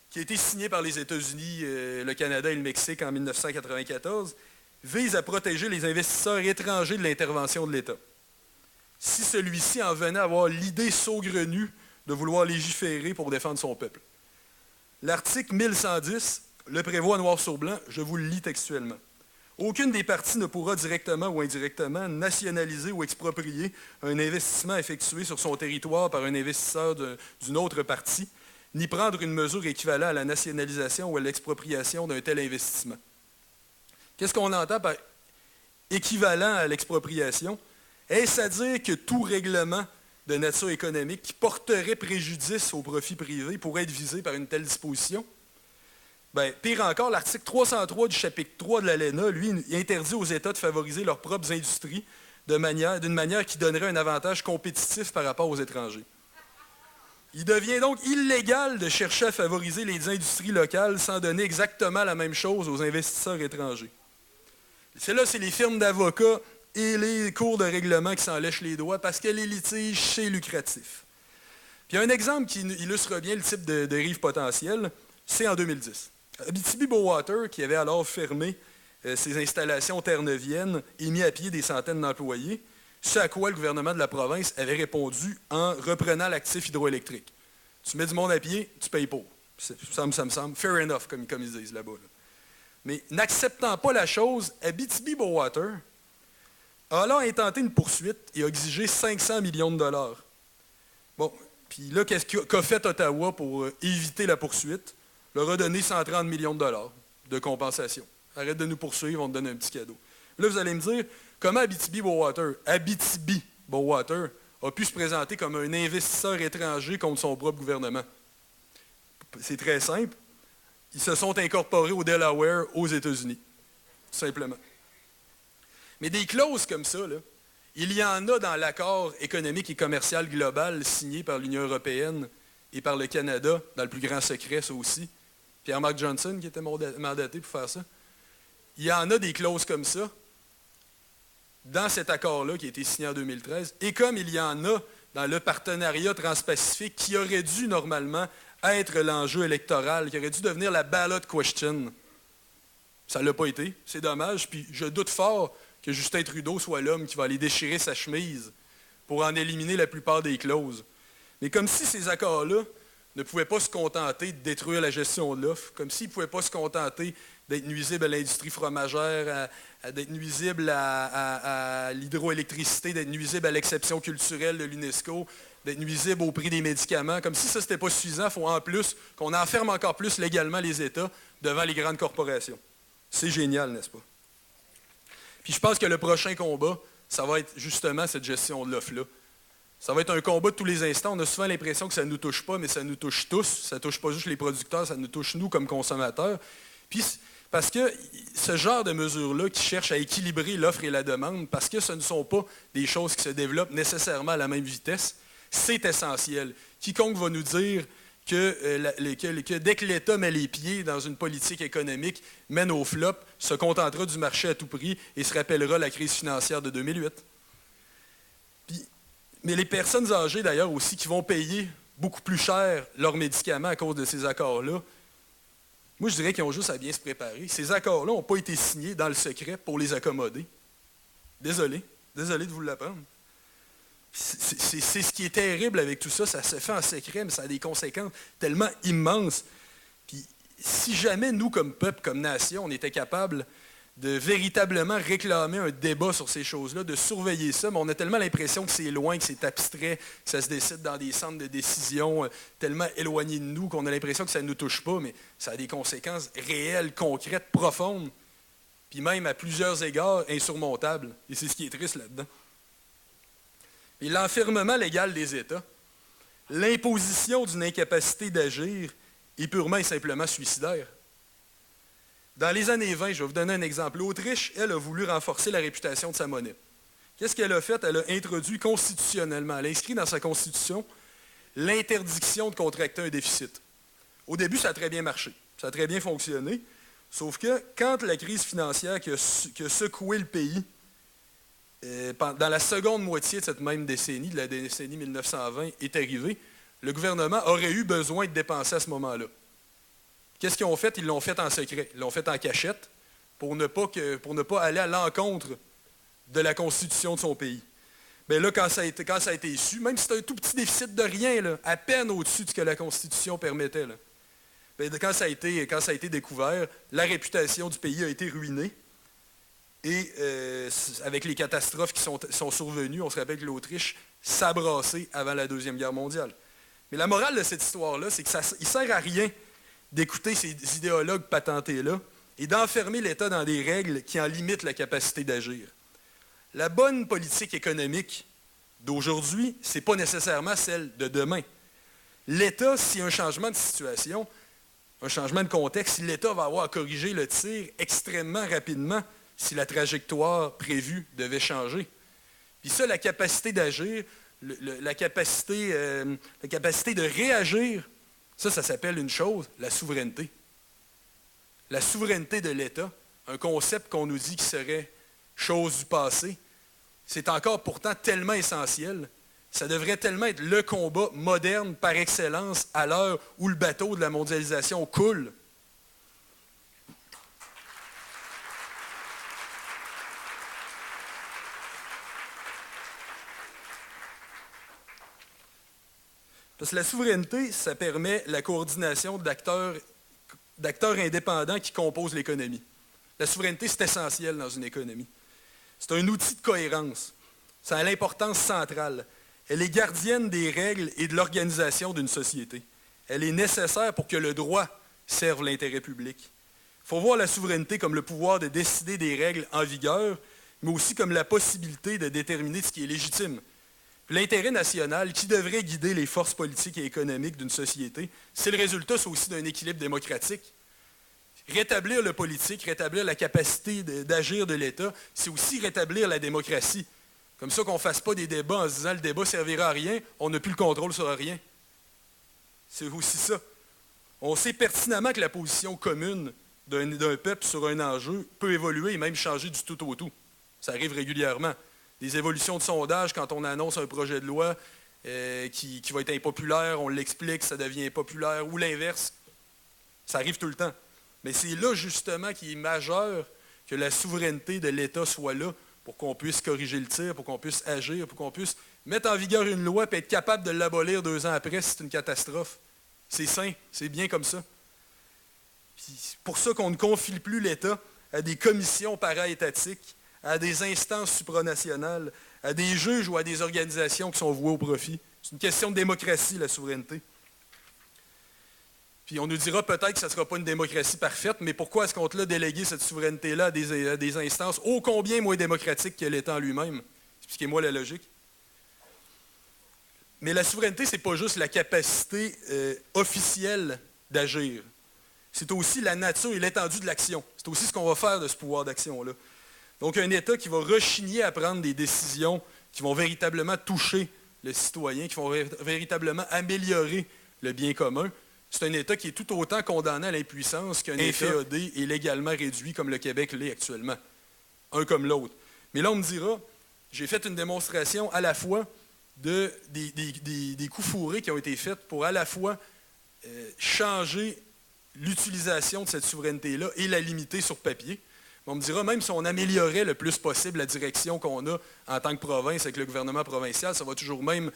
qui a été signé par les États-Unis, le Canada et le Mexique en 1994, vise à protéger les investisseurs étrangers de l'intervention de l'État. Si celui-ci en venait à avoir l'idée saugrenue de vouloir légiférer pour défendre son peuple. L'article 1110 le prévoit noir sur blanc, je vous le lis textuellement. Aucune des parties ne pourra directement ou indirectement nationaliser ou exproprier un investissement effectué sur son territoire par un investisseur d'une autre partie, ni prendre une mesure équivalente à la nationalisation ou à l'expropriation d'un tel investissement. Qu'est-ce qu'on entend par équivalent à l'expropriation? Est-ce à dire que tout règlement de nature économique qui porterait préjudice au profit privé pourrait être visé par une telle disposition? Bien, pire encore, l'article 303 du chapitre 3 de l'ALENA, lui, il interdit aux États de favoriser leurs propres industries d'une manière qui donnerait un avantage compétitif par rapport aux étrangers. Il devient donc illégal de chercher à favoriser les industries locales sans donner exactement la même chose aux investisseurs étrangers. C'est les firmes d'avocats et les cours de règlement qui s'en lèchent les doigts parce que les litiges, c'est lucratif. Puis un exemple qui illustre bien le type de dérive potentielle, c'est en 2010. Abitibi-Bowater, qui avait alors fermé ses installations terre-neuviennes et mis à pied des centaines d'employés, ce à quoi le gouvernement de la province avait répondu en reprenant l'actif hydroélectrique. Tu mets du monde à pied, tu payes pour. Ça me semble fair enough, comme ils disent là-bas. Là. Mais n'acceptant pas la chose, Abitibi-Bowater a alors intenté une poursuite et a exigé 500 millions de dollars. Bon, puis là, qu'est-ce qu'a fait Ottawa pour éviter la poursuite? Leur a donné 130 millions de dollars de compensation. Arrête de nous poursuivre, on te donne un petit cadeau. Là, vous allez me dire, comment Abitibi-Bowater a pu se présenter comme un investisseur étranger contre son propre gouvernement? C'est très simple. Ils se sont incorporés au Delaware, aux États-Unis. Tout simplement. Mais des clauses comme ça, là, il y en a dans l'accord économique et commercial global signé par l'Union européenne et par le Canada, dans le plus grand secret, ça aussi. Pierre-Marc Johnson, qui était mandaté pour faire ça. Il y en a des clauses comme ça dans cet accord-là qui a été signé en 2013, et comme il y en a dans le partenariat transpacifique qui aurait dû normalement être l'enjeu électoral, qui aurait dû devenir la ballot question. Ça ne l'a pas été, c'est dommage, puis je doute fort que Justin Trudeau soit l'homme qui va aller déchirer sa chemise pour en éliminer la plupart des clauses. Mais comme si ces accords-là ne pouvaient pas se contenter de détruire la gestion de l'offre, comme s'ils ne pouvaient pas se contenter d'être nuisible à l'industrie fromagère, d'être nuisible à l'hydroélectricité, d'être nuisible à l'exception culturelle de l'UNESCO, d'être nuisible au prix des médicaments. Comme si ça, c'était pas suffisant, il faut en plus qu'on enferme encore plus légalement les États devant les grandes corporations. C'est génial, n'est-ce pas? Puis je pense que le prochain combat, ça va être justement cette gestion de l'offre-là. Ça va être un combat de tous les instants. On a souvent l'impression que ça ne nous touche pas, mais ça nous touche tous. Ça ne touche pas juste les producteurs, ça nous touche nous comme consommateurs. Puis, parce que ce genre de mesures-là qui cherchent à équilibrer l'offre et la demande, parce que ce ne sont pas des choses qui se développent nécessairement à la même vitesse, c'est essentiel. Quiconque va nous dire que dès que l'État met les pieds dans une politique économique, mène au flop, se contentera du marché à tout prix et se rappellera la crise financière de 2008. Mais les personnes âgées, d'ailleurs, aussi, qui vont payer beaucoup plus cher leurs médicaments à cause de ces accords-là, moi, je dirais qu'ils ont juste à bien se préparer. Ces accords-là n'ont pas été signés dans le secret pour les accommoder. Désolé de vous l'apprendre. C'est ce qui est terrible avec tout ça. Ça se fait en secret, mais ça a des conséquences tellement immenses. Puis, si jamais nous, comme peuple, comme nation, on était capable de véritablement réclamer un débat sur ces choses-là, de surveiller ça, mais on a tellement l'impression que c'est loin, que c'est abstrait, que ça se décide dans des centres de décision tellement éloignés de nous qu'on a l'impression que ça ne nous touche pas, mais ça a des conséquences réelles, concrètes, profondes, puis même à plusieurs égards insurmontables. Et c'est ce qui est triste là-dedans. Et l'enfermement légal des États, l'imposition d'une incapacité d'agir est purement et simplement suicidaire. Dans les années 20, je vais vous donner un exemple. L'Autriche, elle, a voulu renforcer la réputation de sa monnaie. Qu'est-ce qu'elle a fait? Elle a introduit constitutionnellement, elle a inscrit dans sa constitution l'interdiction de contracter un déficit. Au début, ça a très bien marché, ça a très bien fonctionné, sauf que quand la crise financière qui a secoué le pays, dans la seconde moitié de cette même décennie, de la décennie 1920, est arrivée, le gouvernement aurait eu besoin de dépenser à ce moment-là. Qu'est-ce qu'ils ont fait? Ils l'ont fait en secret. Ils l'ont fait en cachette pour ne pas aller à l'encontre de la constitution de son pays. Bien là, quand ça a été su, même si c'est un tout petit déficit de rien, là, à peine au-dessus de ce que la Constitution permettait, là, bien, quand ça a été découvert, la réputation du pays a été ruinée. Et avec les catastrophes qui sont survenues, on se rappelle que l'Autriche s'abrassait avant la Deuxième Guerre mondiale. Mais la morale de cette histoire-là, c'est qu'il ne sert à rien d'écouter ces idéologues patentés-là et d'enfermer l'État dans des règles qui en limitent la capacité d'agir. La bonne politique économique d'aujourd'hui, ce n'est pas nécessairement celle de demain. L'État, s'il y a un changement de situation, un changement de contexte, l'État va avoir à corriger le tir extrêmement rapidement si la trajectoire prévue devait changer. Puis ça, la capacité d'agir, la capacité de réagir, ça s'appelle une chose, la souveraineté. La souveraineté de l'État, un concept qu'on nous dit qui serait chose du passé, c'est encore pourtant tellement essentiel. Ça devrait tellement être le combat moderne par excellence à l'heure où le bateau de la mondialisation coule. Parce que la souveraineté, ça permet la coordination d'acteurs indépendants qui composent l'économie. La souveraineté, c'est essentiel dans une économie. C'est un outil de cohérence. Ça a l'importance centrale. Elle est gardienne des règles et de l'organisation d'une société. Elle est nécessaire pour que le droit serve l'intérêt public. Il faut voir la souveraineté comme le pouvoir de décider des règles en vigueur, mais aussi comme la possibilité de déterminer ce qui est légitime. L'intérêt national qui devrait guider les forces politiques et économiques d'une société, c'est le résultat aussi d'un équilibre démocratique. Rétablir le politique, rétablir la capacité d'agir de l'État, c'est aussi rétablir la démocratie. Comme ça qu'on ne fasse pas des débats en se disant « le débat ne servira à rien, on n'a plus le contrôle sur rien ». C'est aussi ça. On sait pertinemment que la position commune d'un peuple sur un enjeu peut évoluer et même changer du tout au tout. Ça arrive régulièrement. Des évolutions de sondage, quand on annonce un projet de loi qui va être impopulaire, on l'explique, ça devient populaire, ou l'inverse. Ça arrive tout le temps. Mais c'est là, justement, qu'il est majeur que la souveraineté de l'État soit là pour qu'on puisse corriger le tir, pour qu'on puisse agir, pour qu'on puisse mettre en vigueur une loi et être capable de l'abolir 2 ans après si c'est une catastrophe. C'est sain, c'est bien comme ça. Puis c'est pour ça qu'on ne confie plus l'État à des commissions para-étatiques, à des instances supranationales, à des juges ou à des organisations qui sont vouées au profit. C'est une question de démocratie, la souveraineté. Puis on nous dira peut-être que ça ne sera pas une démocratie parfaite, mais pourquoi est-ce qu'on te l'a délégué cette souveraineté-là à des instances ô combien moins démocratiques que l'État en lui-même? Expliquez-moi la logique. Mais la souveraineté, ce n'est pas juste la capacité officielle d'agir. C'est aussi la nature et l'étendue de l'action. C'est aussi ce qu'on va faire de ce pouvoir d'action-là. Donc un État qui va rechigner à prendre des décisions qui vont véritablement toucher le citoyen, qui vont véritablement améliorer le bien commun, c'est un État qui est tout autant condamné à l'impuissance qu'un État est légalement réduit comme le Québec l'est actuellement. Un comme l'autre. Mais là, on me dira, j'ai fait une démonstration à la fois des coups fourrés qui ont été faits pour à la fois changer l'utilisation de cette souveraineté-là et la limiter sur papier. On me dira, même si on améliorait le plus possible la direction qu'on a en tant que province avec le gouvernement provincial, ça va toujours bien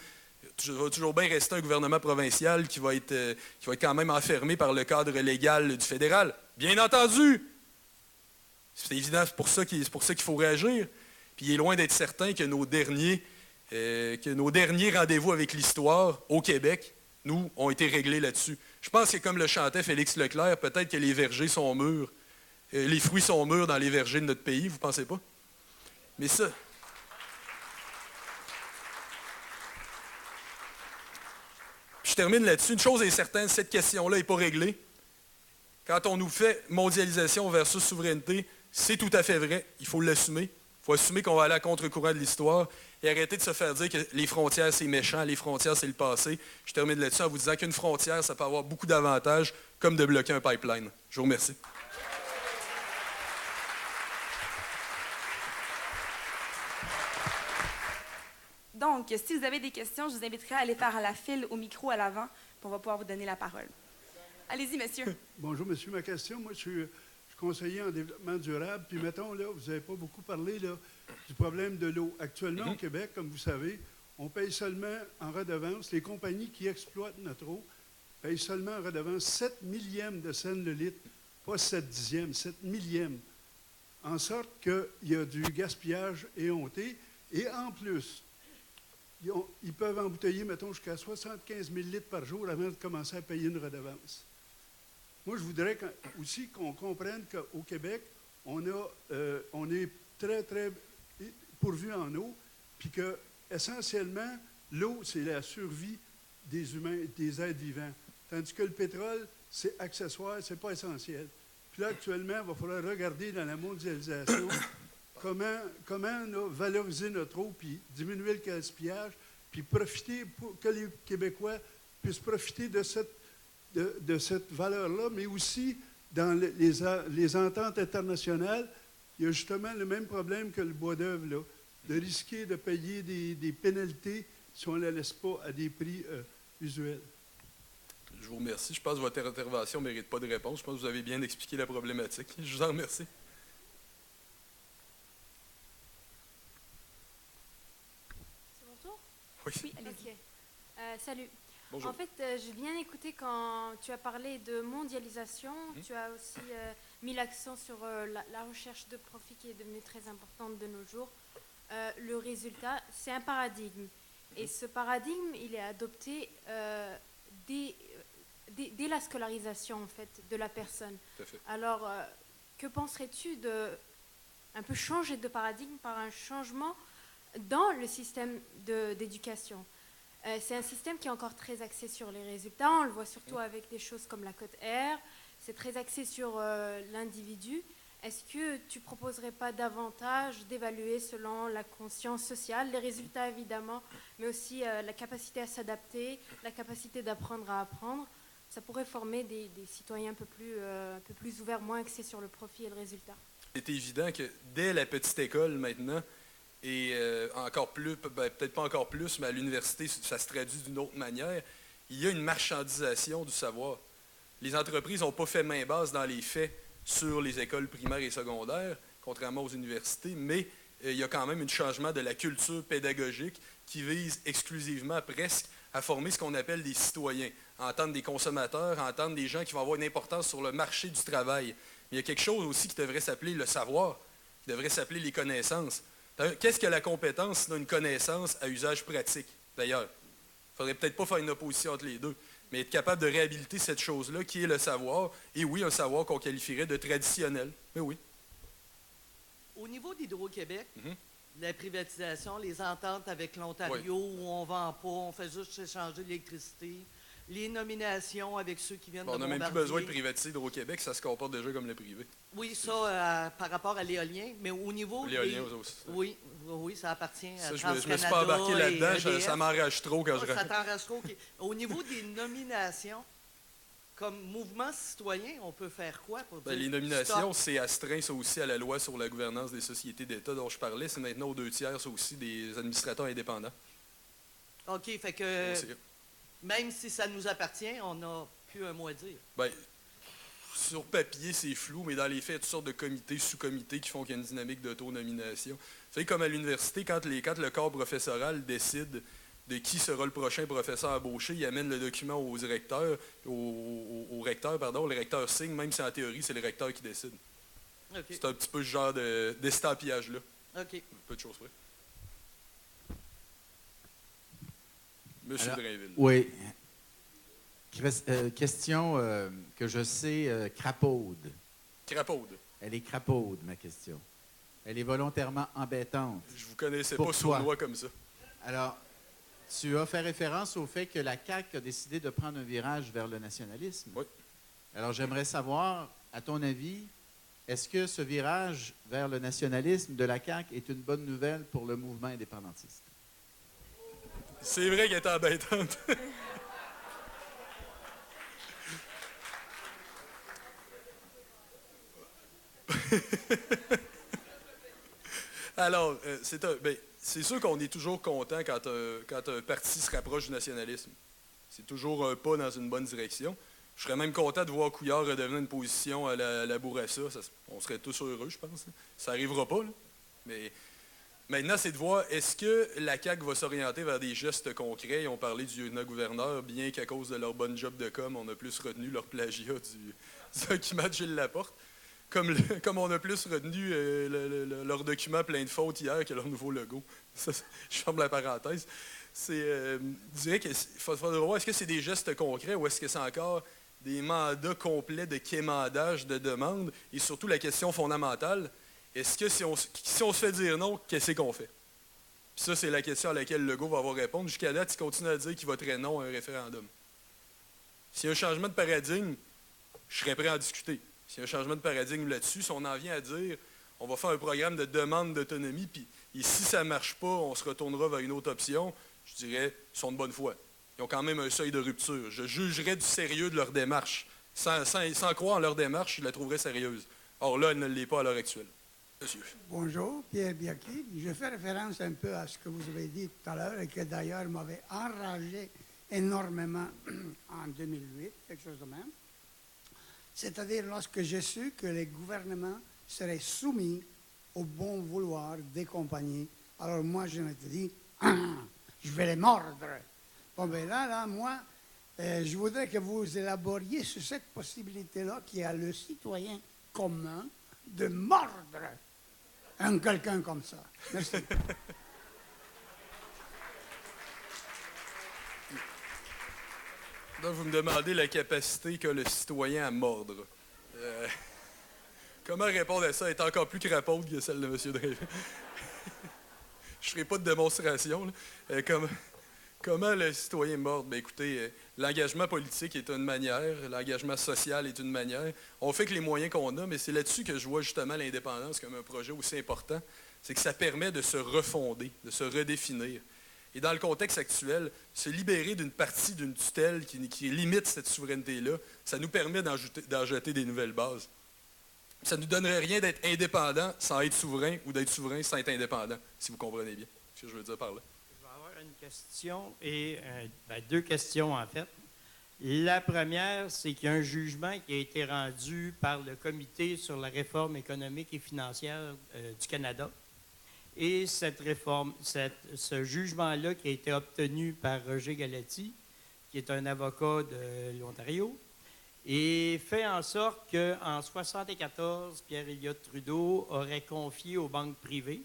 rester un gouvernement provincial qui va être quand même enfermé par le cadre légal du fédéral. Bien entendu! C'est évident, c'est pour ça qu'il faut réagir. Puis il est loin d'être certain que nos derniers rendez-vous avec l'histoire au Québec, nous, ont été réglés là-dessus. Je pense que comme le chantait Félix Leclerc, peut-être que les vergers sont mûrs. Les fruits sont mûrs dans les vergers de notre pays, vous ne pensez pas? Mais ça... Je termine là-dessus. Une chose est certaine, cette question-là n'est pas réglée. Quand on nous fait mondialisation versus souveraineté, c'est tout à fait vrai. Il faut l'assumer. Il faut assumer qu'on va aller à contre-courant de l'histoire et arrêter de se faire dire que les frontières, c'est méchant, les frontières, c'est le passé. Je termine là-dessus en vous disant qu'une frontière, ça peut avoir beaucoup d'avantages, comme de bloquer un pipeline. Je vous remercie. Donc, si vous avez des questions, je vous inviterai à aller faire la file au micro à l'avant, puis on va pouvoir vous donner la parole. Allez-y, monsieur. Bonjour, monsieur. Ma question, moi, je suis conseiller en développement durable. Puis, mettons, là, vous n'avez pas beaucoup parlé là, du problème de l'eau. Actuellement, au Québec, comme vous savez, on paye seulement en redevance, les compagnies qui exploitent notre eau payent seulement en redevance 7 millièmes de cents le litre, pas 7 dixièmes, 7 millièmes. En sorte qu'il y a du gaspillage éhonté. Et en plus, ils peuvent embouteiller, mettons, jusqu'à 75 000 litres par jour avant de commencer à payer une redevance. Moi, je voudrais aussi qu'on comprenne qu'au Québec, on est très, très pourvu en eau, puis que, essentiellement, l'eau, c'est la survie des humains, des êtres vivants. Tandis que le pétrole, c'est accessoire, c'est pas essentiel. Puis là, actuellement, il va falloir regarder dans la mondialisation comment valoriser notre eau, puis diminuer le gaspillage, puis profiter pour que les Québécois puissent profiter de cette valeur-là, mais aussi dans les ententes internationales, il y a justement le même problème que le bois d'œuvre, là, de risquer de payer des pénalités si on ne la laisse pas à des prix usuels. Je vous remercie. Je pense que votre intervention ne mérite pas de réponse. Je pense que vous avez bien expliqué la problématique. Je vous en remercie. C'est mon tour? Oui. Oui, allez-y. Ok. Salut. Bonjour. En fait, j'ai bien écouté quand tu as parlé de mondialisation. Tu as aussi mis l'accent sur la recherche de profit qui est devenue très importante de nos jours. Le résultat, c'est un paradigme. Et ce paradigme, il est adopté dès la scolarisation en fait, de la personne. Tout à fait. Alors, que penserais-tu de un peu changer de paradigme par un changement dans le système d'éducation? C'est un système qui est encore très axé sur les résultats. On le voit surtout avec des choses comme la cote R. C'est très axé sur l'individu. Est-ce que tu ne proposerais pas davantage d'évaluer selon la conscience sociale, les résultats évidemment, mais aussi la capacité à s'adapter, la capacité d'apprendre à apprendre? Ça pourrait former des citoyens un peu plus ouverts, moins axés sur le profit et le résultat. C'est évident que dès la petite école maintenant, et encore plus, peut-être pas encore plus, mais à l'université, ça se traduit d'une autre manière, il y a une marchandisation du savoir. Les entreprises n'ont pas fait main basse dans les faits sur les écoles primaires et secondaires, contrairement aux universités, mais il y a quand même un changement de la culture pédagogique qui vise exclusivement presque à former ce qu'on appelle des citoyens, à entendre des consommateurs, à entendre des gens qui vont avoir une importance sur le marché du travail. Mais il y a quelque chose aussi qui devrait s'appeler le savoir, qui devrait s'appeler les connaissances. Qu'est-ce que la compétence sinon une connaissance à usage pratique, d'ailleurs? Il ne faudrait peut-être pas faire une opposition entre les deux, mais être capable de réhabiliter cette chose-là qui est le savoir, et oui, un savoir qu'on qualifierait de traditionnel. Mais oui. Au niveau d'Hydro-Québec, la privatisation, les ententes avec l'Ontario, Oui. où on ne vend pas, on fait juste échanger de l'électricité, les nominations avec ceux qui viennent Bon, de on n'a même plus Bombardier. besoin de privatiser Hydro-Québec, ça se comporte déjà comme le privé. Oui, ça, par rapport à l'éolien, mais au niveau L'éolien des... aussi. Oui, ça appartient à Ça, TransCanada je me suis pas embarqué là-dedans, EDF. ça m'enrage trop quand je Ça raconte. t'enrage trop. OK. Au niveau des nominations, comme mouvement citoyen, on peut faire quoi pour dire Les nominations, stop? c'est astreint ça aussi à la loi sur la gouvernance des sociétés d'État dont je parlais. C'est maintenant aux 2/3 ça aussi des administrateurs indépendants. OK, fait que C'est- même si ça nous appartient, on n'a plus un mot à dire. Ben, sur papier, c'est flou, mais dans les faits, il y a toutes sortes de comités, sous-comités qui font qu'il y a une dynamique d'autonomination. Vous savez, comme à l'université, quand le corps professoral décide de qui sera le prochain professeur embauché, il amène le document au directeur, au recteur, pardon, le recteur signe, même si en théorie, c'est le recteur qui décide. OK. C'est un petit peu ce genre d'estampillage-là. OK. Peu de choses près. Monsieur Alors, Drainville. Oui. Question que je sais crapaude. Crapaude. Elle est crapaude, ma question. Elle est volontairement embêtante. Je vous connaissais Pour pas toi. sournois comme ça. Alors, tu as fait référence au fait que la CAQ a décidé de prendre un virage vers le nationalisme. Oui. Alors, j'aimerais savoir, à ton avis, est-ce que ce virage vers le nationalisme de la CAQ est une bonne nouvelle pour le mouvement indépendantiste? C'est vrai qu'elle est embêtante. Alors, c'est sûr qu'on est toujours content quand un parti se rapproche du nationalisme. C'est toujours un pas dans une bonne direction. Je serais même content de voir Couillard redevenir une position à la Bourassa. On serait tous heureux, je pense. Ça n'arrivera pas, là. Mais maintenant, c'est de voir, est-ce que la CAQ va s'orienter vers des gestes concrets? Ils ont parlé du lieutenant-gouverneur, bien qu'à cause de leur bonne job de com, on a plus retenu leur plagiat du document de Gilles Laporte. Comme on a plus retenu leur document plein de fautes hier que leur nouveau logo. Ça, je ferme la parenthèse. Je dirais qu'il faudra voir, est-ce que c'est des gestes concrets ou est-ce que c'est encore des mandats complets de quémandage de demandes? Et surtout, la question fondamentale, est-ce que si on se fait dire non, qu'est-ce qu'on fait? Puis ça, c'est la question à laquelle Legault va avoir à répondre. Jusqu'à date, il continue à dire qu'il voterait non à un référendum. S'il y a un changement de paradigme, je serais prêt à en discuter. S'il y a un changement de paradigme là-dessus, si on en vient à dire on va faire un programme de demande d'autonomie, puis et si ça ne marche pas, on se retournera vers une autre option, je dirais, ils sont de bonne foi. Ils ont quand même un seuil de rupture. Je jugerais du sérieux de leur démarche. Sans croire en leur démarche, je la trouverais sérieuse. Or là, elle ne l'est pas à l'heure actuelle. Monsieur. Bonjour, Pierre Biaki. Je fais référence un peu à ce que vous avez dit tout à l'heure et que d'ailleurs m'avait enragé énormément en 2008, quelque chose de même. C'est-à-dire lorsque j'ai su que les gouvernements seraient soumis au bon vouloir des compagnies. Alors moi, je m'étais dit, je vais les mordre. Bon, ben là, moi, je voudrais que vous élaboriez sur cette possibilité-là qui a le citoyen commun de mordre quelqu'un comme ça. Merci. Donc, vous me demandez la capacité qu'a le citoyen à mordre. Comment répondre à ça est encore plus crapaude que celle de M. Drainville. Je ne ferai pas de démonstration. Là. Comment le citoyen mord? Ben, écoutez, l'engagement politique est une manière, l'engagement social est une manière. On fait que les moyens qu'on a, mais c'est là-dessus que je vois justement l'indépendance comme un projet aussi important. C'est que ça permet de se refonder, de se redéfinir. Et dans le contexte actuel, se libérer d'une partie d'une tutelle qui limite cette souveraineté-là, ça nous permet d'en jeter des nouvelles bases. Ça ne nous donnerait rien d'être indépendant sans être souverain ou d'être souverain sans être indépendant, si vous comprenez bien ce que je veux dire par là. Je vais avoir une question et deux questions en fait. La première, c'est qu'il y a un jugement qui a été rendu par le Comité sur la réforme économique et financière du Canada. Et cette réforme, ce jugement-là qui a été obtenu par Roger Galati, qui est un avocat de l'Ontario, et fait en sorte qu'en 1974, Pierre Elliott Trudeau aurait confié aux banques privées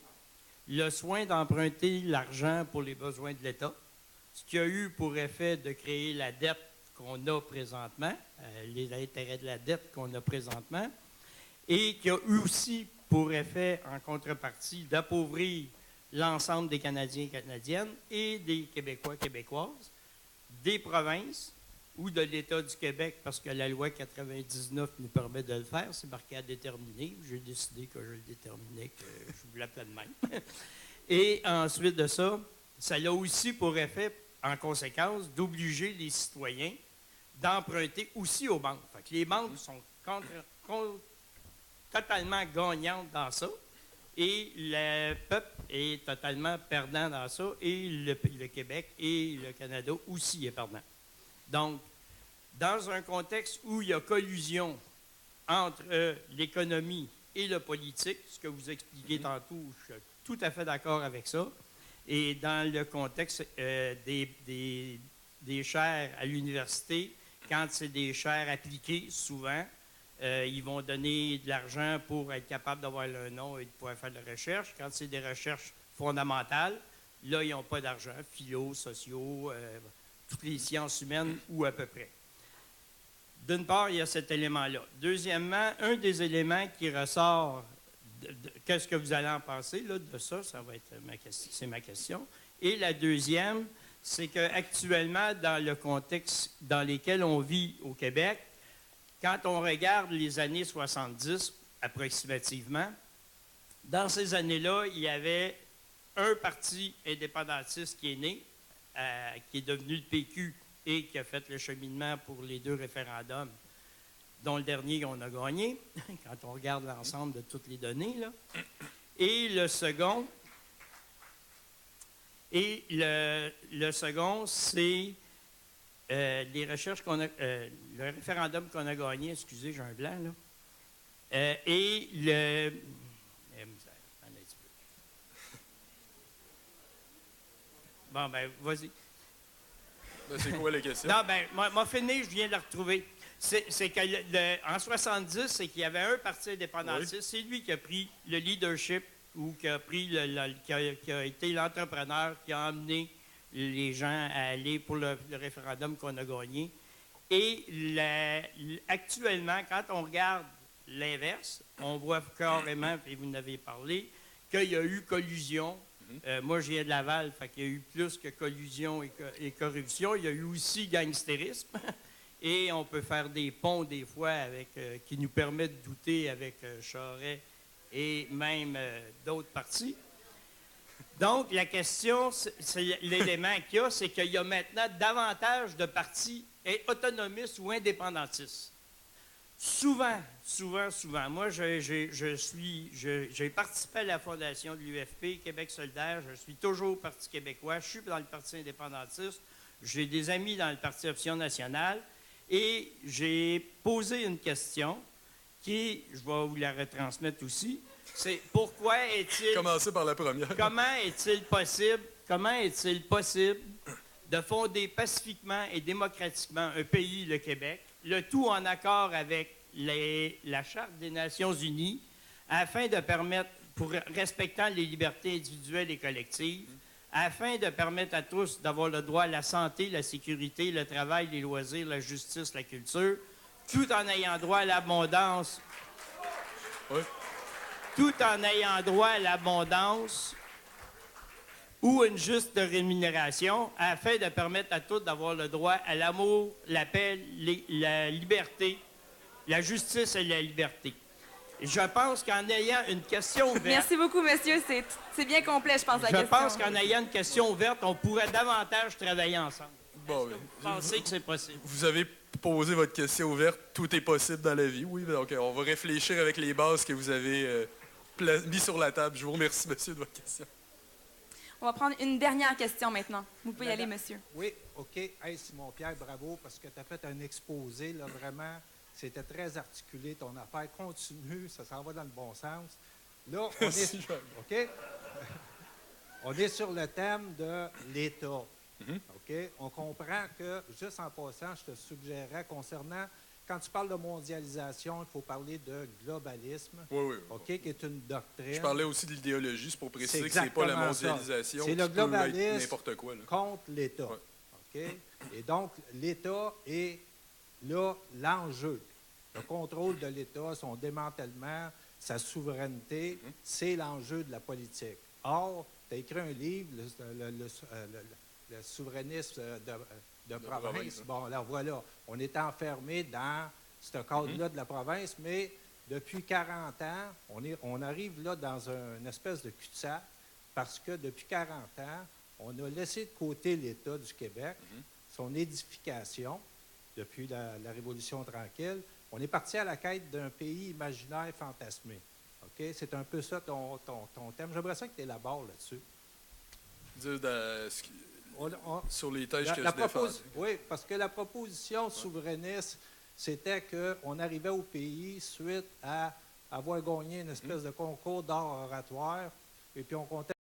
le soin d'emprunter l'argent pour les besoins de l'État, ce qui a eu pour effet de créer la dette qu'on a présentement, les intérêts de la dette qu'on a présentement, et qui a eu aussi pour effet, en contrepartie, d'appauvrir l'ensemble des Canadiens et Canadiennes et des Québécois, Québécoises, des provinces ou de l'État du Québec, parce que la loi 99 nous permet de le faire, c'est marqué à déterminer. J'ai décidé que je le déterminais, que je voulais de même. Et ensuite de ça, ça a aussi pour effet, en conséquence, d'obliger les citoyens d'emprunter aussi aux banques. Fait que les banques sont totalement gagnantes dans ça, et le peuple est totalement perdant dans ça, et le Québec et le Canada aussi est perdant. Donc, dans un contexte où il y a collusion entre l'économie et le politique, ce que vous expliquez tantôt, je suis tout à fait d'accord avec ça, et dans le contexte des chaires à l'université, quand c'est des chaires appliquées, souvent, ils vont donner de l'argent pour être capable d'avoir le nom et de pouvoir faire de la recherche. Quand c'est des recherches fondamentales, là, ils n'ont pas d'argent, philo, sociaux, toutes les sciences humaines ou à peu près. D'une part, il y a cet élément-là. Deuxièmement, un des éléments qui ressort, qu'est-ce que vous allez en penser là, de ça? Ça va être c'est ma question. Et la deuxième, c'est qu'actuellement, dans le contexte dans lequel on vit au Québec, quand on regarde les années 70, approximativement, dans ces années-là, il y avait un parti indépendantiste qui est né, qui est devenu le PQ et qui a fait le cheminement pour les 2 référendums, dont le dernier on a gagné, quand on regarde l'ensemble de toutes les données. Là. Et le second, c'est les recherches qu'on a, le référendum qu'on a gagné, excusez, j'ai un blanc, là, et le... Bon, ben, vas-y. Ben, c'est quoi la question? Non, ben, m'a fini, je viens de la retrouver. C'est qu'en 70, c'est qu'il y avait un parti indépendantiste. Oui. C'est lui qui a pris le leadership ou qui a pris qui a été l'entrepreneur qui a emmené les gens à aller pour le référendum qu'on a gagné. Et actuellement, quand on regarde l'inverse, on voit carrément, et vous en avez parlé, qu'il y a eu collusion. Moi, je viens de Laval, fait qu'il y a eu plus que collusion et corruption. Il y a eu aussi gangstérisme. Et on peut faire des ponts, des fois, qui nous permettent de douter avec Charest et même d'autres partis. Donc, la question, c'est l'élément qu'il y a, c'est qu'il y a maintenant davantage de partis autonomistes ou indépendantistes. Souvent, moi, j'ai participé à la fondation de l'UFP, Québec solidaire, je suis toujours au Parti québécois, je suis dans le Parti indépendantiste, j'ai des amis dans le Parti Option nationale, et j'ai posé une question qui, je vais vous la retransmettre aussi, c'est pourquoi est-il... Commencez par la première. Comment est-il possible de fonder pacifiquement et démocratiquement un pays, le Québec, le tout en accord avec la Charte des Nations unies, afin de permettre, pour respectant les libertés individuelles et collectives, afin de permettre à tous d'avoir le droit à la santé, la sécurité, le travail, les loisirs, la justice, la culture, tout en ayant droit à l'abondance. Oui. Tout en ayant droit à l'abondance ou une juste rémunération, afin de permettre à tous d'avoir le droit à l'amour, la paix, la liberté, la justice et la liberté. Je pense qu'en ayant une question ouverte... Merci beaucoup, monsieur. C'est bien complet, je pense, la question. Je pense qu'en ayant une question ouverte, on pourrait davantage travailler ensemble. Bon, pensez que c'est possible. Vous avez posé votre question ouverte. Tout est possible dans la vie, oui. Donc, on va réfléchir avec les bases que vous avez mis sur la table. Je vous remercie, monsieur, de votre question. On va prendre une dernière question maintenant. Vous pouvez y aller, monsieur. Oui, OK. Hey, Simon-Pierre, bravo, parce que tu as fait un exposé, là, vraiment... C'était très articulé, ton affaire. Continue, ça s'en va dans le bon sens. là, OK? On est sur le thème de l'État. OK? On comprend que, juste en passant, je te suggérerais concernant, quand tu parles de mondialisation, il faut parler de globalisme, Oui. OK, qui est une doctrine. Je parlais aussi de l'idéologie, c'est pour préciser que C'est c'est pas la exactement ça. mondialisation. C'est le qui peut être globalisme n'importe quoi. Là. contre l'État. Ouais. OK? Et donc, l'État est là l'enjeu. Le contrôle de l'État, son démantèlement, sa souveraineté, c'est l'enjeu de la politique. Or, tu as écrit un livre, le souverainisme de province. Bon, alors voilà, on est enfermé dans ce cadre-là de la province, mais depuis 40 ans, on arrive là dans une espèce de cul-de-sac parce que depuis 40 ans, on a laissé de côté l'État du Québec, son édification depuis la Révolution tranquille. On est parti à la quête d'un pays imaginaire fantasmé. OK? C'est un peu ça ton thème. J'aimerais ça que tu élabores là-dessus. Sur les tâches que je défends. Oui, parce que la proposition souverainiste, c'était qu'on arrivait au pays suite à avoir gagné une espèce de concours d'art oratoire, et puis on comptait